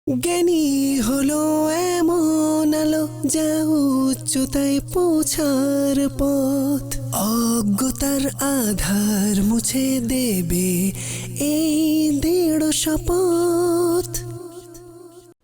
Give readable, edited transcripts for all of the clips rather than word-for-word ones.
জ্ঞানী হলো এমন আলো যা উচ্চতায় পৌঁছার পথ, অজ্ঞতার আধার মুছে দেবে এই দৃঢ় শপথ।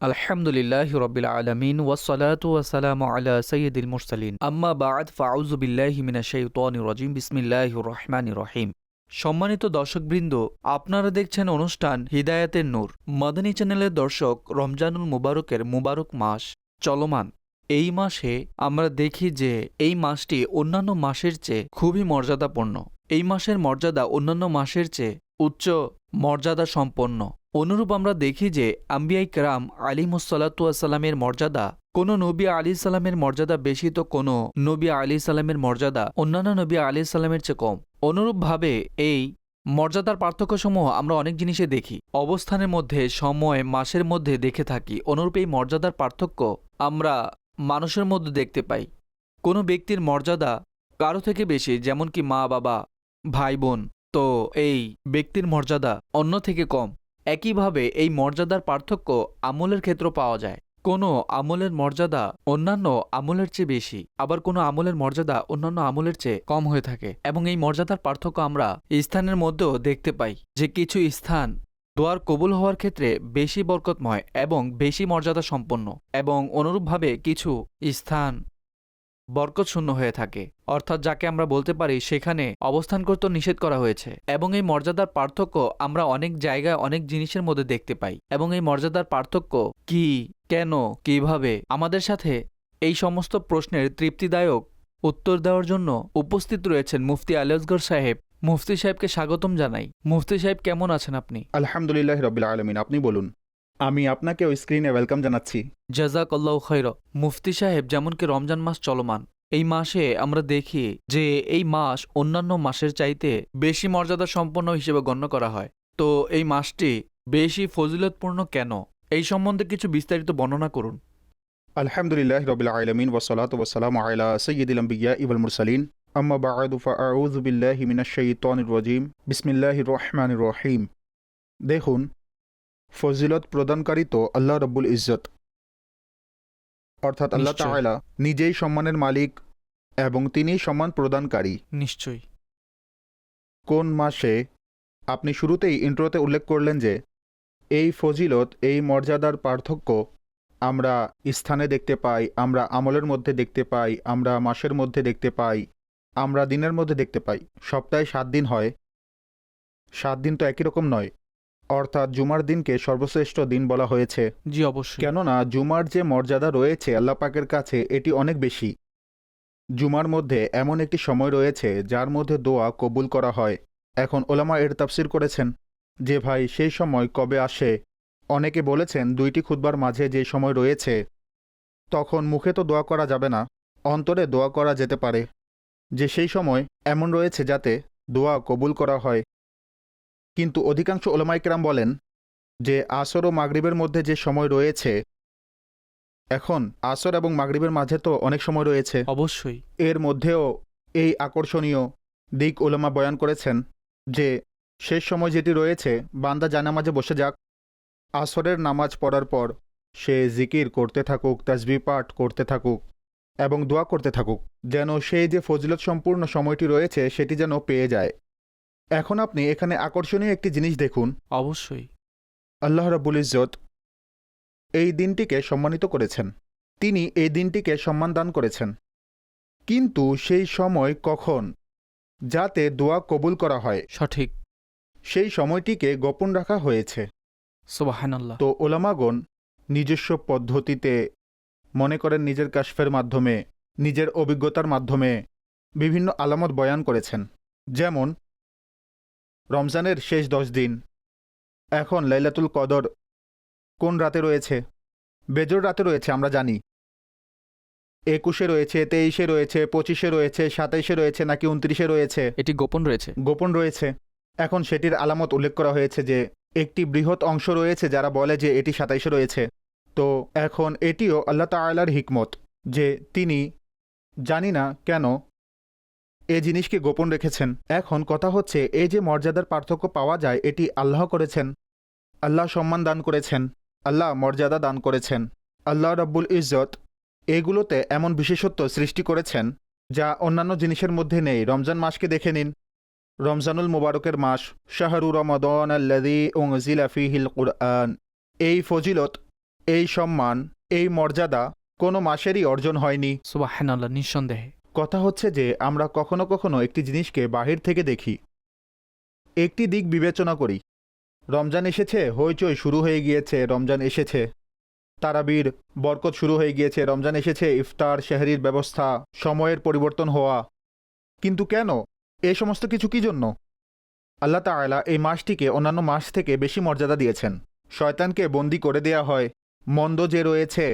আলহামদুলিল্লাহি রাব্বিল আলামিন ওয়াসসালাতু ওয়াসসালামু আলা সাইয়্যিদিল মুরসালিন আম্মা বা'দ ফাআউযু বিল্লাহি মিনাশ শাইতানির রাজিম বিসমিল্লাহির রহমানির রহিম। সম্মানিত দর্শকবৃন্দ, আপনারা দেখছেন অনুষ্ঠান হিদায়াতের নূর মাদানী চ্যানেলের দর্শক। রমজানুল মুবারকের মুবারক মাস চলমান। এই মাসে আমরা দেখি যে এই মাসটি অন্যান্য মাসের চেয়ে খুবই মর্যাদাপূর্ণ। এই মাসের মর্যাদা অন্যান্য মাসের চেয়ে উচ্চ মর্যাদা সম্পন্ন। অনুরূপ আমরা দেখি যে আম্বিয়াই কেরাম আলিমুসসালাতু ওয়াসসালামের মর্যাদা, কোনো নবী আলাইহিস সালামের মর্যাদা বেশি তো কোনো নবী আলাইহিস সালামের মর্যাদা অন্যান্য নবী আলাইহিস সালামের চেয়ে কম। অনুরূপভাবে এই মর্যাদার পার্থক্যসমূহ আমরা অনেক জিনিসে দেখি, অবস্থানের মধ্যে, সময়, মাসের মধ্যে দেখে থাকি। অনুরূপ এই মর্যাদার পার্থক্য আমরা মানুষের মধ্যে দেখতে পাই। কোনো ব্যক্তির মর্যাদা কারো থেকে বেশি, যেমন কি মা বাবা, ভাই বোন, তো এই ব্যক্তির মর্যাদা অন্য থেকে কম। একইভাবে এই মর্যাদার পার্থক্য আমলের ক্ষেত্রে পাওয়া যায়। কোনো আমলের মর্যাদা অন্যান্য আমলের চেয়ে বেশি, আবার কোনো আমলের মর্যাদা অন্যান্য আমলের চেয়ে কম হয়ে থাকে। এবং এই মর্যাদার পার্থক্য আমরা স্থানের মধ্যেও দেখতে পাই যে কিছু স্থান দোয়ার কবুল হওয়ার ক্ষেত্রে বেশি বরকতময় এবং বেশি মর্যাদা সম্পন্ন, এবং অনুরূপভাবে কিছু স্থান বরকতশূন্য হয়ে থাকে, অর্থাৎ যাকে আমরা বলতে পারি সেখানে অবস্থান করতে নিষেধ করা হয়েছে। এবং এই মর্যাদার পার্থক্য আমরা অনেক জায়গায় অনেক জিনিসের মধ্যে দেখতে পাই। এবং এই মর্যাদার পার্থক্য কি, কেন, কিভাবে, আমাদের সাথে এই সমস্ত প্রশ্নের তৃপ্তিদায়ক উত্তর দেওয়ার জন্য উপস্থিত রয়েছেন মুফতি আলী আসগর সাহেব। মুফতি সাহেবকে স্বাগতম জানাই। মুফতি সাহেব, কেমন আছেন আপনি? আলহামদুলিল্লাহ রাব্বিল আলামিন। আপনি বলুন। আমি আপনাকে ওই স্ক্রিনে ওয়েলকাম জানাচ্ছি। জাযাকাল্লাহু খাইর। মুফতি সাহেব, যেমন কি রমজান মাস চলমান, এই মাসে আমরা দেখি যে এই মাস অন্যান্য মাসের চাইতে বেশি মর্যাদা সম্পন্ন হিসেবে গণ্য করা হয়। তো এই মাসটি বেশি ফজিলতপূর্ণ কেন, এই সম্বন্ধে কিছু বিস্তারিত বর্ণনা করুন। আলহামদুলিল্লাহ রাব্বিল আলামিন ওয়াসসালাতু ওয়াসসালামু আলা সাইয়্যিদিল আম্বিয়া ওয়াল মুরসালিন আম্মা বা'দু ফাআউযু বিল্লাহি মিনাশ শাইতানির রাজিম বিসমিল্লাহির রহমানির রহিম। দেখুন, ফজিলত প্রদানকারী তো আল্লাহ রাব্বুল ইজ্জত, অর্থাৎ আল্লাহ নিশ্চয়। তাআলা নিজেই সম্মানের মালিক এবং তিনিই সম্মান প্রদানকারী। নিশ্চয়ই। কোন মাসে? আপনি শুরুতেই ইন্ট্রোতে উল্লেখ করলেন যে এই ফজিলত, এই মর্যাদার পার্থক্য আমরা স্থানে দেখতে পাই, আমরা আমলের মধ্যে দেখতে পাই, আমরা মাসের মধ্যে দেখতে পাই, আমরা দিনের মধ্যে দেখতে পাই। সপ্তাহে 7 দিন হয়, 7 দিন তো একই রকম নয়। অর্থাৎ জুমার দিনকে সর্বশ্রেষ্ঠ দিন বলা হয়েছে, জি, অবশ্যই। কেননা জুমার যে মর্যাদা রয়েছে আল্লাহ পাকের কাছে এটি অনেক বেশি। জুমার মধ্যে এমন একটি সময় রয়েছে যার মধ্যে দোয়া কবুল করা হয়। এখন ওলামা এর তাফসির করেছেন যে ভাই সেই সময় কবে আসে। অনেকে বলেছেন 2টি খুতবার মাঝে যে সময় রয়েছে, তখন মুখে তো দোয়া করা যাবে না, অন্তরে দোয়া করা যেতে পারে, যে সেই সময় এমন রয়েছে যাতে দোয়া কবুল করা হয়। কিন্তু অধিকাংশ ওলামায়ে কেরাম বলেন যে আসর ও মাগরিবের মধ্যে যে সময় রয়েছে, এখন আসর এবং মাগরিবের মাঝে তো অনেক সময় রয়েছে, অবশ্যই। এর মধ্যেও এই আকর্ষণীয় দিক ওলামা বয়ান করেছেন যে শেষ সময় যেটি রয়েছে, বান্দা জানামাজে বসে যাক, আসরের নামাজ পড়ার পর সে জিকির করতে থাকুক, তাসবিহ পাঠ করতে থাকুক এবং দোয়া করতে থাকুক, যেন সেই যে ফজিলত সম্পূর্ণ সময়টি রয়েছে সেটি যেন পেয়ে যায়। এখন আপনি এখানে আকর্ষণীয় একটি জিনিস দেখুন। অবশ্যই। আল্লাহ রাব্বুল ইজ্জত এই দিনটিকে সম্মানিত করেছেন, তিনি এই দিনটিকে সম্মান দান করেছেন। কিন্তু সেই সময় কখন যাতে দোয়া কবুল করা হয়, সঠিক। সেই সময়টিকে গোপন রাখা হয়েছে। সুবহানাল্লাহ। তো ওলামাগণ নিজস্ব পদ্ধতিতে, মনে করেন নিজের কাশফের মাধ্যমে, নিজের অভিজ্ঞতার মাধ্যমে বিভিন্ন আলামত বয়ান করেছেন। যেমন রমজানের শেষ 10 দিন, এখন লাইলাতুল কদর কোন রাতে রয়েছে? বেজর রাতে রয়েছে, আমরা জানি। 21-এ রয়েছে, 23-এ রয়েছে, 25-এ রয়েছে, 27-এ রয়েছে, নাকি 29-এ রয়েছে? এটি গোপন রয়েছে। গোপন রয়েছে। এখন সেটির আলামত উল্লেখ করা হয়েছে যে একটি বৃহৎ অংশ রয়েছে যারা বলে যে এটি 27-এ রয়েছে। তো এখন এটিও আল্লাহ তাআলার হিকমত যে তিনি জানি না কেন এ জিনিসকে গোপন রেখেছেন। এখন কথা হচ্ছে, এই যে মর্যাদার পার্থক্য পাওয়া যায় এটি আল্লাহ করেছেন, আল্লাহ সম্মান দান করেছেন। আল্লাহ মর্যাদা দান করেছেন। আল্লাহ রাব্বুল ইজ্জত এগুলোতে এমন বিশেষত্ব সৃষ্টি করেছেন যা অন্যান্য জিনিসের মধ্যে নেই। রমজান মাসকে দেখে নিন, রমজানুল মুবারকের মাস, শাহরু রমাদান আল্লাযী উনজিলা ফীহিল কুরআন। এই ফজিলত, এই সম্মান, এই মর্যাদা কোনো মাসেরই অর্জন হয়নি। সুবহানাল্লাহ, নিঃসন্দেহে। কথা হচ্ছে যে আমরা কখনো কখনো একটি জিনিসকে বাহির থেকে দেখি, একটি দিক বিবেচনা করি। রমজান এসেছে, হইচই শুরু হয়ে গিয়েছে, রমজান এসেছে, তারাবির বরকত শুরু হয়ে গিয়েছে, রমজান এসেছে, ইফতার সেহরির ব্যবস্থা, সময়ের পরিবর্তন হওয়া। কিন্তু কেন? এই সমস্ত কিছু কি জন্য? আল্লাহ তাআলা এই মাসটিকে অন্যান্য মাস থেকে বেশি মর্যাদা দিয়েছেন। শয়তানকে বন্দী করে দেয়া হয়। মন্দ যে রয়েছে,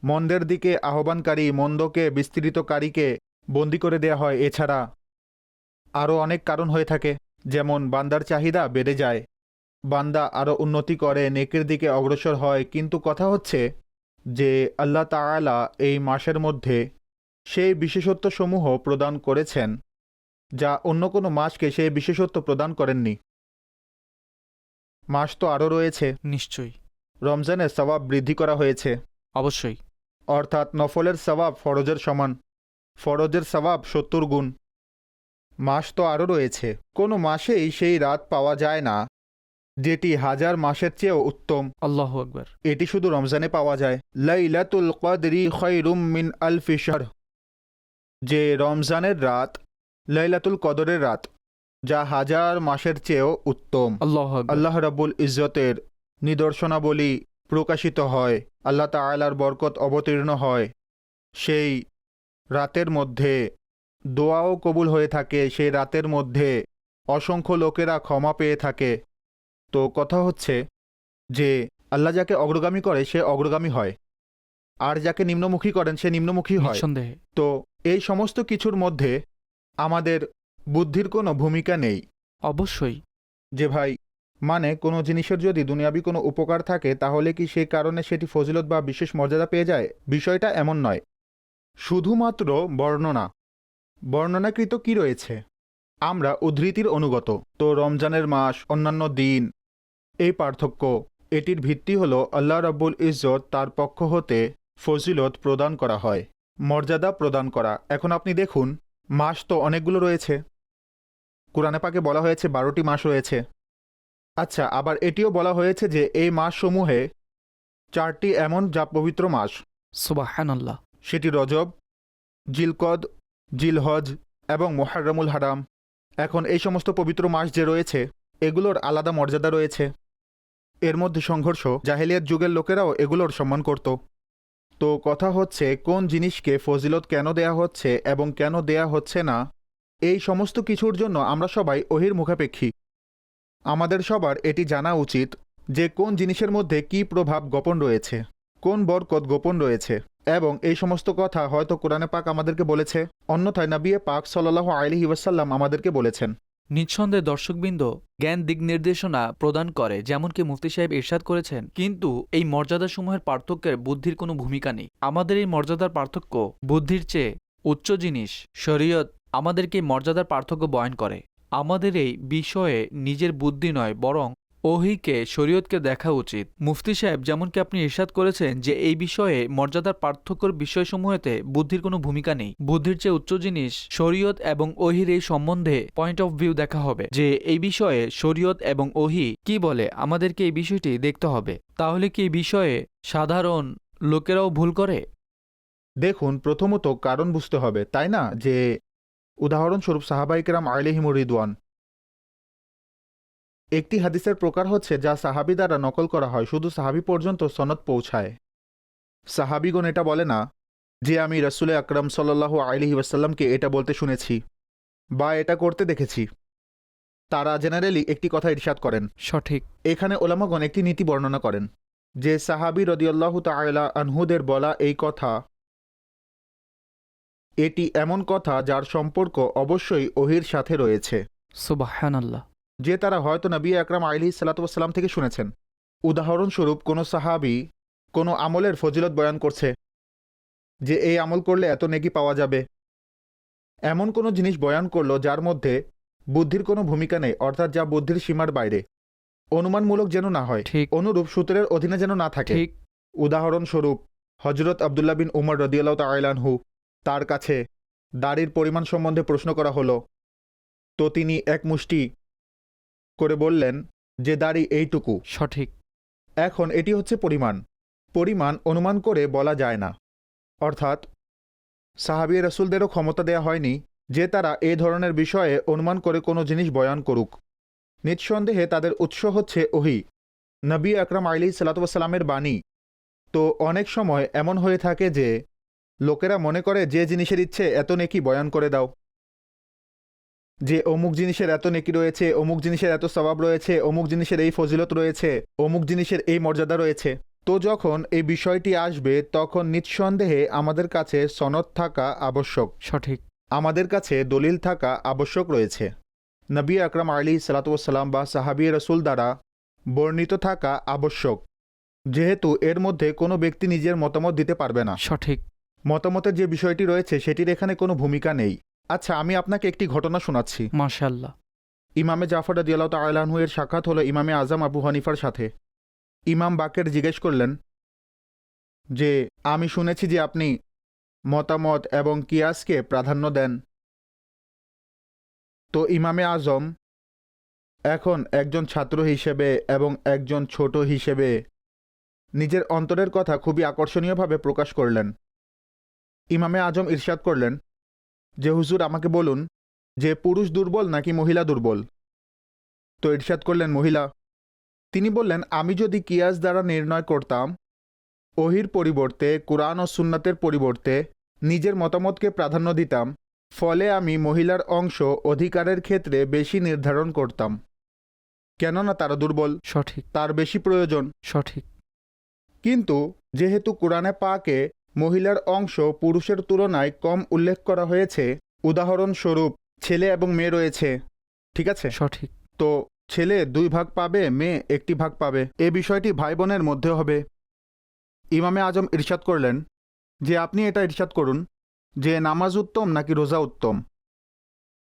মন্দের দিকে আহ্বানকারী, মন্দকে বিস্তৃতকারীকে বন্দী করে দেয়া হয়। এছাড়া আরও অনেক কারণ হয়ে থাকে, যেমন বান্দার চাহিদা বেড়ে যায়, বান্দা আরও উন্নতি করে, নেকের দিকে অগ্রসর হয়। কিন্তু কথা হচ্ছে যে আল্লাহ তাআলা এই মাসের মধ্যে সেই বিশেষত্বসমূহ প্রদান করেছেন যা অন্য কোনো মাসকে সেই বিশেষত্ব প্রদান করেননি। মাস তো আরও রয়েছে। নিশ্চয়ই, রমজানের সওয়াব বৃদ্ধি করা হয়েছে, অবশ্যই। অর্থাৎ নফলের সওয়াব ফরজের সমান, ফরজের সওয়াব ৭০ গুণ। মাস তো আরও রয়েছে। কোনো মাসেই সেই রাত পাওয়া যায় না যেটি হাজার মাসের চেয়েও উত্তম। আল্লাহু আকবার। এটি শুধু রমজানে পাওয়া যায়। লাইলাতুল কদরি খায়রুম মিন আলফি শাহর, যে রমজানের রাত লাইলাতুল কদরের রাত, যা হাজার মাসের চেয়েও উত্তম। আল্লাহু আকবার। আল্লাহ রাব্বুল ইজ্জতের নিদর্শনাবলী প্রকাশিত হয়, আল্লাহ তাআলার বরকত অবতীর্ণ হয়। সেই রাতের মধ্যে দোয়াও কবুল হয়ে থাকে, সেই রাতের মধ্যে অসংখ্য লোকেরা ক্ষমা পেয়ে থাকে। তো কথা হচ্ছে যে আল্লাহ যাকে অগ্রগামী করে সে অগ্রগামী হয়, আর যাকে নিম্নমুখী করেন সে নিম্নমুখী হয়। নিঃসন্দেহে। তো এই সমস্ত কিছুর মধ্যে আমাদের বুদ্ধির কোনো ভূমিকা নেই। অবশ্যই। যে ভাই, মানে কোনো জিনিসের যদি দুনিয়াবি কোনো উপকার থাকে তাহলে কি সেই কারণে সেটি ফজিলত বা বিশেষ মর্যাদা পেয়ে যায়? বিষয়টা এমন নয়। শুধুমাত্র বর্ণনাকৃত কি রয়েছে? আমরা উদ্ধৃতির অনুগত। তো রমজানের মাস, অন্যান্য দিন, এই পার্থক্য, এটির ভিত্তি হল আল্লাহ রাব্বুল ইজ্জত তার পক্ষ হতে ফজিলত প্রদান করা হয়, মর্যাদা প্রদান করা। এখন আপনি দেখুন, মাস তো অনেকগুলো রয়েছে। কুরআনে পাকে বলা হয়েছে 12টি মাস রয়েছে। আচ্ছা, আবার এটিও বলা হয়েছে যে এই মাসসমূহে 4টি এমন যা পবিত্র মাস, সুবহানাল্লাহ। সেটি রজব, জিলকদ, জিলহজ এবং মুহররমুল হারাম। এখন এই সমস্ত পবিত্র মাস যে রয়েছে এগুলোর আলাদা মর্যাদা রয়েছে। এর মধ্যে সংঘর্ষ, জাহেলিয়াত যুগের লোকেরাও এগুলোর সম্মান করত। তো কথা হচ্ছে কোন জিনিসকে ফজিলত কেন দেয়া হচ্ছে এবং কেন দেয়া হচ্ছে না, এই সমস্ত কিছুর জন্য আমরা সবাই ওহির মুখাপেক্ষী। আমাদের সবার এটি জানা উচিত যে কোন জিনিসের মধ্যে কী প্রভাব গোপন রয়েছে, কোন বরকত গোপন রয়েছে, এবং এই সমস্ত কথা হয়তো কোরআনে পাক আমাদেরকে বলেছে, অন্যথায় নবী পাক সাল্লাল্লাহু আলাইহি ওয়াসাল্লাম আমাদেরকে বলেছেন। নিঃসন্দেহে দর্শকবৃন্দ জ্ঞান দিক নির্দেশনা প্রদান করে, যেমনকি মুফতি সাহেব ইরশাদ করেছেন। কিন্তু এই মর্যাদাসমূহের পার্থক্যের বুদ্ধির কোনো ভূমিকা নেই। আমাদের এই মর্যাদার পার্থক্য বুদ্ধির চেয়ে উচ্চ জিনিস। শরীয়ত আমাদেরকে এই মর্যাদার পার্থক্য বয়ান করে। আমাদের এই বিষয়ে নিজের বুদ্ধি নয়, বরং ওহীকে, শরীয়তকে দেখা উচিত। মুফতি সাহেব যেমনকি আপনি ইরশাদ করেছেন যে এই বিষয়ে মর্যাদার পার্থক্যর বিষয়সমূহেতে বুদ্ধির কোনো ভূমিকা নেই। বুদ্ধির চেয়ে উচ্চ জিনিস শরীয়ত এবং ওহীর এই সম্বন্ধে পয়েন্ট অফ ভিউ দেখা হবে যে এই বিষয়ে শরীয়ত এবং ওহী কি বলে, আমাদেরকে এই বিষয়টি দেখতে হবে। তাহলে কি এই বিষয়ে সাধারণ লোকেরাও ভুল করে? দেখুন, প্রথমত কারণ বুঝতে হবে, তাই না? যে উদাহরণস্বরূপ সাহাবায়ে কেরাম আলাইহিমুর রিদওয়ান, একটি হাদিসের প্রকার হচ্ছে যা সাহাবী দ্বারা নকল করা হয়, শুধু সাহাবী পর্যন্ত সনদ পৌঁছায়। সাহাবীগণ এটা বলে না যে আমি রাসূল আকরাম সাল্লাল্লাহু আলাইহি ওয়াসাল্লামকে এটা বলতে শুনেছি বা এটা করতে দেখেছি। তারা জেনারেলি একটি কথা ইরশাদ করেন। সঠিক। এখানে ওলামাগণ একটি নীতি বর্ণনা করেন যে সাহাবী রাদিয়াল্লাহু তাআলা আনহুদের বলা এই কথা, এটি এমন কথা যার সম্পর্ক অবশ্যই ওহীর সাথে রয়েছে, সুবহানাল্লাহ, যে তারা হয়তো নবী আকরাম আলাইহিস সালাতু ওয়াস সালাম থেকে শুনেছেন। উদাহরণস্বরূপ কোনো সাহাবী কোনো আমলের ফজিলত বয়ান করছে যে এই আমল করলে এত নেকি পাওয়া যাবে, এমন কোনো জিনিস বয়ান করলো যার মধ্যে বুদ্ধির কোনো ভূমিকা নেই, অর্থাৎ যা বুদ্ধির সীমার বাইরে। অনুমানমূলক যেন না হয়, ঠিক অনুরূপ সূত্রের অধীনে যেন না থাকে। ঠিক উদাহরণস্বরূপ হজরত আবদুল্লাহ বিন উমর রাদিয়াল্লাহু তাআলা আনহু, তার কাছে দাড়ির পরিমাণ সম্বন্ধে প্রশ্ন করা হলো, তো তিনি এক মুষ্টি করে বললেন যে দাড়ি এইটুকু। সঠিক এখন এটি হচ্ছে পরিমাণ। পরিমাণ অনুমান করে বলা যায় না, অর্থাৎ সাহাবী রাসূলদেরও ক্ষমতা দেয়া হয়নি যে তারা এ ধরনের বিষয়ে অনুমান করে কোনো জিনিস বয়ান করুক। নিঃসন্দেহে তাদের উৎস হচ্ছে ওহী, নবী আকরাম আলাইহিস সালাতু ওয়াস সালামের বাণী। তো অনেক সময় এমন হয়ে থাকে যে লোকেরা মনে করে যে জিনিসের ইচ্ছে এত নেকি বয়ান করে দাও, যে অমুক জিনিসের এত নেকি রয়েছে, অমুক জিনিসের এত সওয়াব রয়েছে, অমুক জিনিসের এই ফজিলত রয়েছে, অমুক জিনিসের এই মর্যাদা রয়েছে। তো যখন এই বিষয়টি আসবে তখন নিঃসন্দেহে আমাদের কাছে সনদ থাকা আবশ্যক, সঠিক আমাদের কাছে দলিল থাকা আবশ্যক রয়েছে। নবী আকরাম আলাইহিস সালাতু ওয়াস সালাম বা সাহাবী রাসূল দ্বারা বর্ণিত থাকা আবশ্যক, যেহেতু এর মধ্যে কোনো ব্যক্তি নিজের মতামত দিতে পারবে না। সঠিক মতামতের যে বিষয়টি রয়েছে সেটির এখানে কোনো ভূমিকা নেই। আচ্ছা, আমি আপনাকে একটি ঘটনা শোনাচ্ছি। মাশাআল্লাহ। ইমামে জাফর রাদিয়াল্লাহু তাআলা আনহু এর সাক্ষাৎ হলো ইমামে আজম আবু হানিফার সাথে। ইমাম বাকের জিজ্ঞেস করলেন যে আমি শুনেছি যে আপনি মতামত এবং কিয়াসকে প্রাধান্য দেন। তো ইমামে আজম এখন একজন ছাত্র হিসেবে এবং একজন ছোট হিসেবে নিজের অন্তরের কথা খুবই আকর্ষণীয়ভাবে প্রকাশ করলেন। ইমামে আজম ইরশাদ করলেন যে হুজুর, আমাকে বলুন যে পুরুষ দুর্বল নাকি মহিলা দুর্বল? তো ইরশাদ করলেন মহিলা। তিনি বললেন, আমি যদি কিয়াস দ্বারা নির্ণয় করতাম, ওহির পরিবর্তে কুরআন ও সুন্নাতের পরিবর্তে নিজের মতামতকে প্রাধান্য দিতাম, ফলে আমি মহিলার অংশ অধিকারের ক্ষেত্রে বেশি নির্ধারণ করতাম, কেননা তারা দুর্বল, সঠিক তার বেশি প্রয়োজন। সঠিক কিন্তু যেহেতু কুরআনে পাকে মহিলার অংশ পুরুষের তুলনায় কম উল্লেখ করা হয়েছে, উদাহরণস্বরূপ ছেলে এবং মেয়ে রয়েছে, ঠিক আছে, সঠিক তো ছেলে 2 ভাগ পাবে, মেয়ে 1টি ভাগ পাবে। এ বিষয়টি ভাই বোনের মধ্যে হবে। ইমামে আজম ইরশাদ করলেন যে আপনি এটা ইরশাদ করুন যে নামাজ উত্তম নাকি রোজা উত্তম?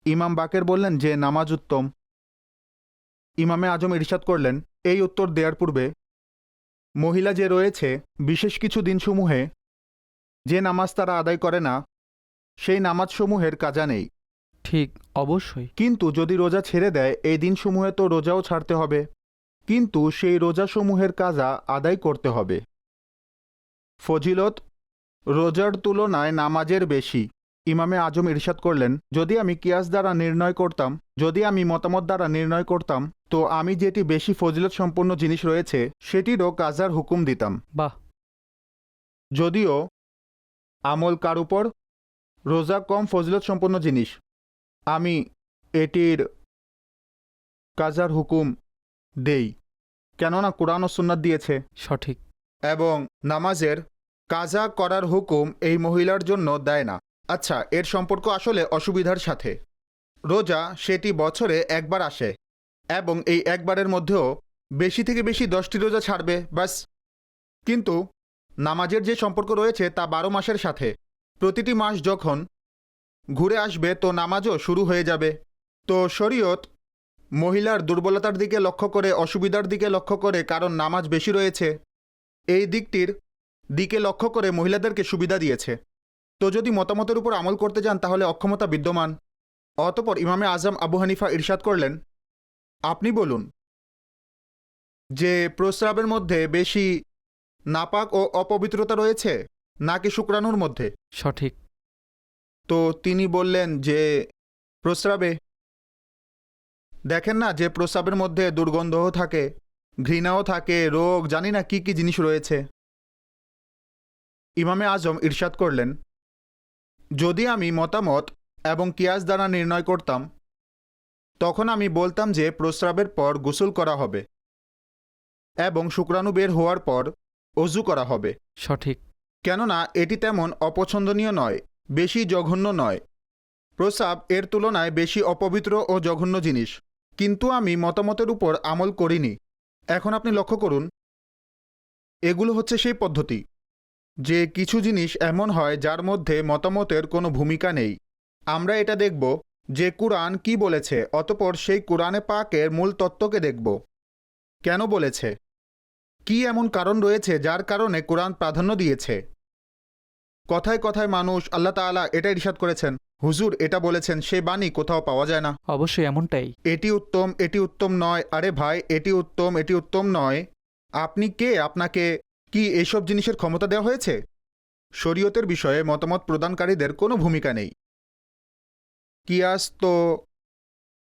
ইমাম বাকের বললেন যে নামাজ উত্তম। ইমামে আজম ইরশাদ করলেন, এই উত্তর দেওয়ার পূর্বে মহিলা যে রয়েছে বিশেষ কিছু দিনসমূহে যে নামাজ তারা আদায় করে না, সেই নামাজসমূহের কাজা নেই। ঠিক অবশ্যই কিন্তু যদি রোজা ছেড়ে দেয়, এই দিনসমূহে তো রোজাও ছাড়তে হবে, কিন্তু সেই রোজাসমূহের কাজা আদায় করতে হবে। ফজিলত রোজার তুলনায় নামাজের বেশি। ইমামে আজম ইরশাদ করলেন, যদি আমি কিয়াস দ্বারা নির্ণয় করতাম, যদি আমি মতামত দ্বারা নির্ণয় করতাম, তো আমি যেটি বেশি ফজিলত সম্পন্ন জিনিস রয়েছে সেটিরও কাজার হুকুম দিতাম। বাহ। যদিও আমল কার উপর? রোজা কম ফজিলত সম্পন্ন জিনিস, আমি এটির কাজার হুকুম দেই, কেননা কুরআন ও সুন্নাত দিয়েছে। সঠিক এবং নামাজের কাজা করার হুকুম এই মহিলার জন্য দেয় না। আচ্ছা, এর সম্পর্ক আসলে অসুবিধার সাথে। রোজা সেটি বছরে একবার আসে এবং এই একবারের মধ্যেও বেশি থেকে বেশি 10টি রোজা ছাড়বে, ব্যাস। কিন্তু নামাজের যে সম্পর্ক রয়েছে তা 12 মাসের সাথে। প্রতিটি মাস যখন ঘুরে আসবে তো নামাজও শুরু হয়ে যাবে। তো শরীয়ত মহিলার দুর্বলতার দিকে লক্ষ্য করে, অসুবিধার দিকে লক্ষ্য করে, কারণ নামাজ বেশি রয়েছে, এই দিকটির দিকে লক্ষ্য করে মহিলাদেরকে সুবিধা দিয়েছে। তো যদি মতামতের উপর আমল করতে যান তাহলে অক্ষমতা বিদ্যমান। অতঃপর ইমামে আজম আবু হানিফা ইরশাদ করলেন, আপনি বলুন যে প্রস্রাবের মধ্যে বেশি নাপাক ও অপবিত্রতা রয়েছে নাকি শুক্রাণুর মধ্যে? সঠিক তো তিনি বললেন যে প্রস্রাবে। দেখেন না যে প্রস্রাবের মধ্যে দুর্গন্ধও থাকে, ঘৃণাও থাকে, রোগ, জানি না কি কি জিনিস রয়েছে। ইমামে আজম ইরশাদ করলেন, যদি আমি মতামত এবং কিয়াস দ্বারা নির্ণয় করতাম, তখন আমি বলতাম যে প্রস্রাবের পর গোসল করা হবে এবং শুক্রাণু বের হওয়ার পর অজু করা হবে। সঠিক কেননা এটি তেমন অপছন্দনীয় নয়, বেশি জঘন্য নয়। প্রস্রাব এর তুলনায় বেশি অপবিত্র ও জঘন্য জিনিস, কিন্তু আমি মতামতের উপর আমল করিনি। এখন আপনি লক্ষ্য করুন, এগুলো হচ্ছে সেই পদ্ধতি যে কিছু জিনিস এমন হয় যার মধ্যে মতামতের কোনো ভূমিকা নেই। আমরা এটা দেখব যে কুরআন কি বলেছে, অতঃপর সেই কুরআনে পাকের মূল তত্ত্বকে দেখব। কেন বলেছে? কি এমন কারণ রয়েছে যার কারণে কোরআন প্রাধান্য দিয়েছে? কথায় কথায় মানুষ আল্লাহ তাআলা এটা ইরশাদ করেছেন, হুজুর এটা বলেছেন, সে বাণী কোথাও পাওয়া যায় না। অবশ্যই এমনটাই। এটি উত্তম নয়। আরে ভাই, এটি উত্তম নয়। আপনি কে? আপনাকে কি এইসব জিনিসের ক্ষমতা দেওয়া হয়েছে? শরীয়তের বিষয়ে মতামত প্রদানকারীদের কোনো ভূমিকা নেই। কিয়াস তো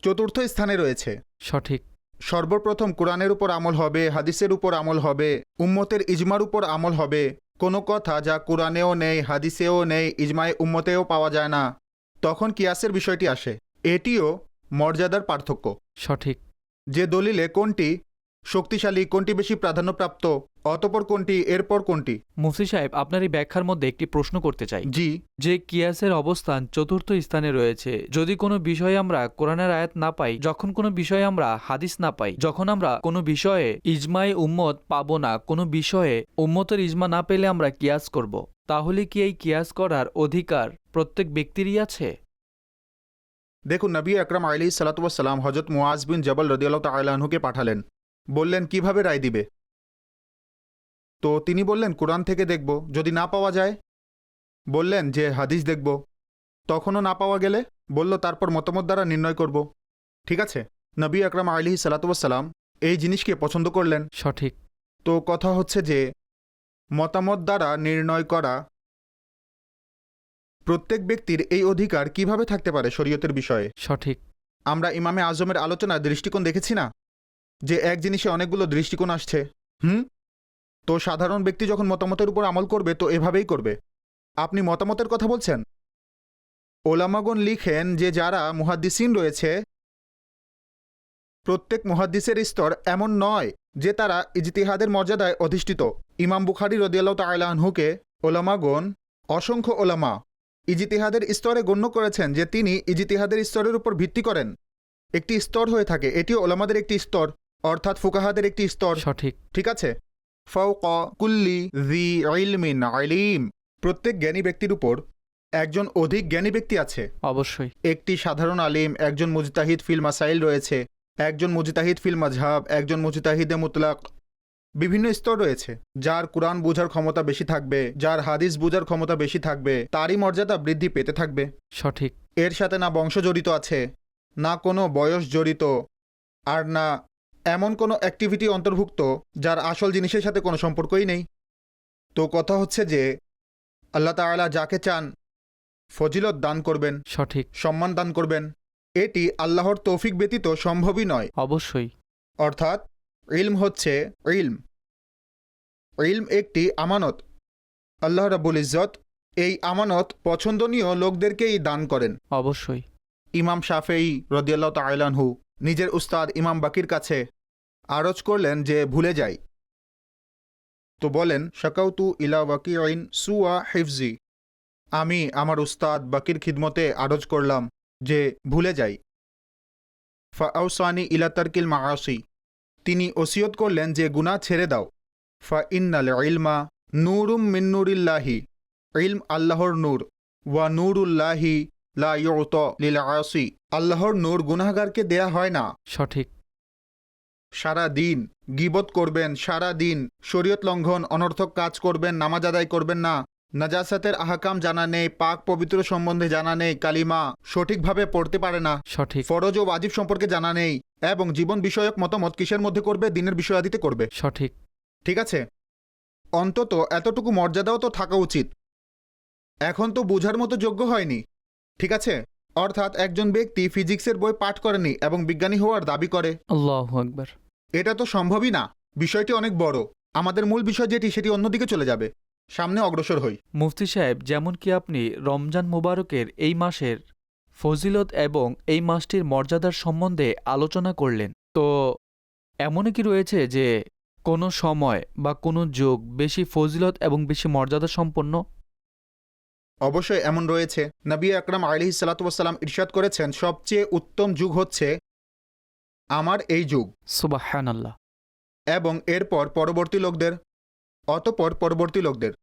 চতুর্থ স্থানে রয়েছে। সঠিক। সর্বপ্রথম কোরআনের উপর আমল হবে, হাদিসের উপর আমল হবে, উম্মতের ইজমার উপর আমল হবে। কোনো কথা যা কোরআনেও নেই, হাদিসেও নেই, ইজমায়ে উম্মতেও পাওয়া যায় না, তখন কিয়াসের বিষয়টি আসে। এটিও মর্যাদার পার্থক্য। সঠিক। যে দলিলে কোনটি শক্তিশালী, কোনটি বেশি প্রাধান্যপ্রাপ্ত, অতপর কোনটি, এরপর কোনটি। মুফতি সাহেব, আপনার এই ব্যাখ্যার মধ্যে একটি প্রশ্ন করতে চাই। জি। যে কিয়াসের অবস্থান চতুর্থ স্থানে রয়েছে, যদি কোনো বিষয়ে আমরা কোরআনের আয়াত না পাই, যখন কোনো বিষয়ে আমরা হাদিস না পাই, যখন আমরা কোনো বিষয়ে ইজমায়ে উম্মত পাবো না, কোনো বিষয়ে উম্মতের ইজমা না পেলে আমরা কিয়াস করব, তাহলে কি এই কিয়াস করার অধিকার প্রত্যেক ব্যক্তিরই আছে? দেখুন, নবী আকরাম আলাইহিস সালাতু ওয়াস সালাম হযরত মুআজ বিন জবল রাদিয়াল্লাহু তাআলা আনহুকে পাঠালেন। বললেন, কিভাবে রায় দিবে? তো তিনি বললেন, কোরআন থেকে দেখব। যদি না পাওয়া যায়, বললেন যে হাদিস দেখব। তখনও না পাওয়া গেলে বলল তারপর মতামত দ্বারা নির্ণয় করব। ঠিক আছে। নবী আকরাম আলাইহিস সালাতু ওয়াস সালাম এই জিনিসকে পছন্দ করলেন। সঠিক। তো কথা হচ্ছে যে মতামত দ্বারা নির্ণয় করা প্রত্যেক ব্যক্তির এই অধিকার কিভাবে থাকতে পারে শরীয়তের বিষয়ে? সঠিক। আমরা ইমামে আজমের আলোচনার দৃষ্টিকোণ দেখেছি না, যে এক জিনিসে অনেকগুলো দৃষ্টিকোণ আসছে। তো সাধারণ ব্যক্তি যখন মতামতের উপর আমল করবে তো এভাবেই করবে। আপনি মতামতের কথা বলছেন। ওলামাগণ লিখেন যে যারা মুহাদ্দিসিন রয়েছে, প্রত্যেক মুহাদ্দিসের স্তর এমন নয় যে তারা ইজতিহাদের মর্যাদায় অধিষ্ঠিত। ইমাম বুখারী রাদিয়াল্লাহু তাআলা আনহুকে ওলামাগণ, অসংখ্য ওলামা ইজতিহাদের স্তরে গণ্য করেছেন যে তিনি ইজতিহাদের স্তরের উপর ভিত্তি করেন। একটি স্তর হয়ে থাকে, এটিও ওলামাদের একটি স্তর, অর্থাৎ ফুকাহাদের একটি স্তর। সঠিক। ঠিক আছে। ফাওকা কুল্লি যি ইলমিন আলিম, প্রত্যেক জ্ঞানী ব্যক্তির উপর একজন অধিক জ্ঞানী ব্যক্তি আছে। অবশ্যই। একটি সাধারণ আলিম, একজন মুজতাহিদ ফিল মাসাইল রয়েছে, একজন মুজতাহিদ ফিল মাজহাব, একজন মুজতাহিদে মুতলাক। বিভিন্ন স্তর রয়েছে। যার কোরআন বোঝার ক্ষমতা বেশি থাকবে, যার হাদিস বোঝার ক্ষমতা বেশি থাকবে, তারই মর্যাদা বৃদ্ধি পেতে থাকবে। সঠিক। এর সাথে না বংশ জড়িত আছে, না কোনো বয়স জড়িত, আর না এমন কোনো অ্যাক্টিভিটি অন্তর্ভুক্ত যার আসল জিনিসের সাথে কোনো সম্পর্কই নেই। তো কথা হচ্ছে যে আল্লাহ তাআলা যাকে চান ফজিলত দান করবেন, সঠিক। সম্মান দান করবেন। এটি আল্লাহর তৌফিক ব্যতীত সম্ভবই নয়। অবশ্যই। অর্থাৎ ইলম হচ্ছে ইলম। ইলম একটি আমানত। আল্লাহ রাব্বুল ইজ্জত এই আমানত পছন্দনীয় লোকদেরকেই দান করেন। অবশ্যই। ইমাম শাফেঈ রাদিয়াল্লাহু তাআলা আনহু নিজের উস্তাদ ইমাম বাকির কাছে আরজ করলেন যে ভুলে যাই। তো বলেন, শাকাউতু ইলা ওয়াকিঈন সুয়া হিফজি, আমি আমার উস্তাদ বাকির খিদমতে আরজ করলাম যে ভুলে যাই। ফাআউসানি ইলা তারকিল মাআসি, তিনি ওসিয়ত করলেন যে গুনাহ ছেড়ে দাও। ফা ইন্নাল ইলমা নূরুম মিন নূরিল্লাহি, ইলম আল্লাহর নূর। ওয়া নূরুল্লাহি লা ইউতা লিল আসি, আল্লাহর নূর গুনাহগারকে দেয়া হয় না। সঠিক। সারা দিন গীবত করবেন, সারা দিন শরীয়ত লঙ্ঘন, অনর্থক কাজ করবেন, নামাজ আদায় করবেন না, নাজাসাতের আহকাম জানা নেই, পাক পবিত্র সম্বন্ধে জানা নেই, কালিমা সঠিকভাবে পড়তে পারে না, সঠিক। ফরজ ও ওয়াজিব সম্পর্কে জানা নেই, এবং জীবন বিষয়ক মতামত কিসের মধ্যে করবে? দিনের বিষয়াদিতে করবে। সঠিক। ঠিক আছে। অন্তত এতটুকু মর্যাদাও তো থাকা উচিত। এখন তো বোঝার মতো যোগ্য হয়নি। ঠিক আছে। অর্থাৎ একজন ব্যক্তি ফিজিক্সের বই পাঠ করেনি এবং বিজ্ঞানী হওয়ার দাবি করে। আল্লাহু আকবার। এটা তো সম্ভবই না। বিষয়টি অনেক বড়। আমাদের মূল বিষয় যেটি, সেটি অন্যদিকে চলে যাবে। সামনে অগ্রসর হই। মুফতি সাহেব, যেমন কি আপনি রমজান মুবারকের এই মাসের ফজিলত এবং এই মাসটির মর্যাদার সম্বন্ধে আলোচনা করলেন, তো এমনও কি রয়েছে যে কোনো সময় বা কোনো যুগ বেশি ফজিলত এবং বেশি মর্যাদা সম্পন্ন? অবশ্যই এমন রয়েছে। নবী আকরাম আলাইহিস সালাতু ওয়াস সালাম ইরশাদ করেছেন, সবচেয়ে উত্তম যুগ হচ্ছে আমার এই যুগ, সুবহানাল্লাহ। এবং এরপর পরবর্তী লোকদের, অতপর পরবর্তী লোকদের,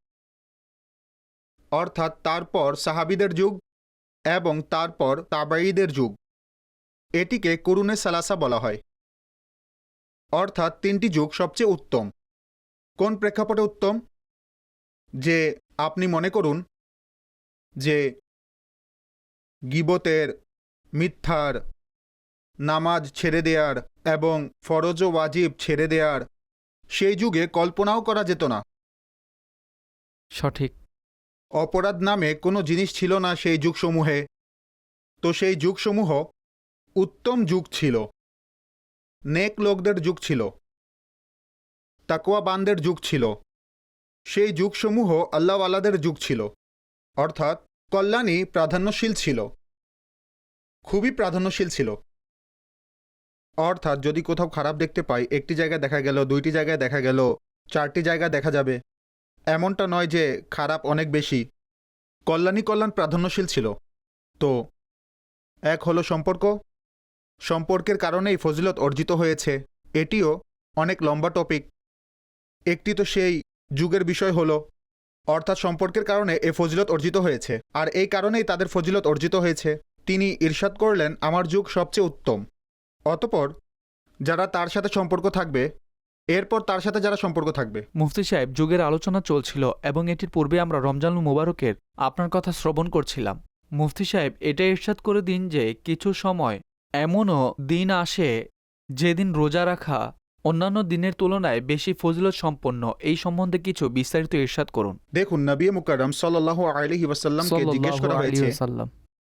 অর্থাৎ তারপর সাহাবীদের যুগ এবং তারপর তাবাঈদের যুগ। এটিকে কুরুনে সালাসা বলা হয়। অর্থাৎ 3টি যুগ সবচেয়ে উত্তম। কোন প্রেক্ষাপটে উত্তম? যে আপনি মনে করুন যে গীবতের, মিথ্যার, নামাজ ছেড়ে দেওয়ার এবং ফরজ ও ওয়াজিব ছেড়ে দেওয়ার সেই যুগে কল্পনাও করা যেত না। সঠিক। অপরাধ নামে কোনো জিনিস ছিল না সেই যুগসমূহে। তো সেই যুগসমূহ উত্তম যুগ ছিল, নেক লোকদের যুগ ছিল, তাকওয়াবানদের যুগ ছিল। সেই যুগসমূহ আল্লাহওয়ালাদের যুগ ছিল, অর্থাৎ কল্যাণী প্রাধান্যশীল ছিল, খুবই প্রাধান্যশীল ছিল। অর্থাৎ যদি কোথাও খারাপ দেখতে পাই, একটি জায়গায় দেখা গেল, 2টি জায়গায় দেখা গেল, 4টি জায়গায় দেখা যাবে, এমনটা নয় যে খারাপ অনেক বেশি। কল্যাণ প্রাধান্যশীল ছিল। তো এক হলো সম্পর্ক, সম্পর্কের কারণেই ফজিলত অর্জিত হয়েছে। এটিও অনেক লম্বা টপিক। একটি তো সেই যুগের বিষয় হলো, অর্থাৎ সম্পর্কের কারণে এ ফজিলত অর্জিত হয়েছে, আর এই কারণেই তাদের ফজিলত অর্জিত হয়েছে। তিনি ইরশাদ করলেন, আমার যুগ সবচেয়ে উত্তম। অতঃপর যারা তার সাথে সম্পর্ক থাকবে, এরপর তার সাথে যারা সম্পর্ক থাকবে। মুফতি সাহেব, যুগের আলোচনা চলছিল এবং এটির পূর্বে আমরা রমজানুল মুবারকের আপনার কথা শ্রবণ করছিলাম। মুফতি সাহেব, এটা ইরশাদ করে দিন যে কিছু সময় এমনও দিন আসে যেদিন রোজা রাখা অন্যান্য দিনের তুলনায় বেশি ফজিলত সম্পন্ন। এই সম্বন্ধে কিছু বিস্তারিত ইরশাদ করুন। দেখুন, নবী মুকাররম সাল্লাল্লাহু আলাইহি ওয়াসাল্লামকে জিজ্ঞেস করা হয়েছে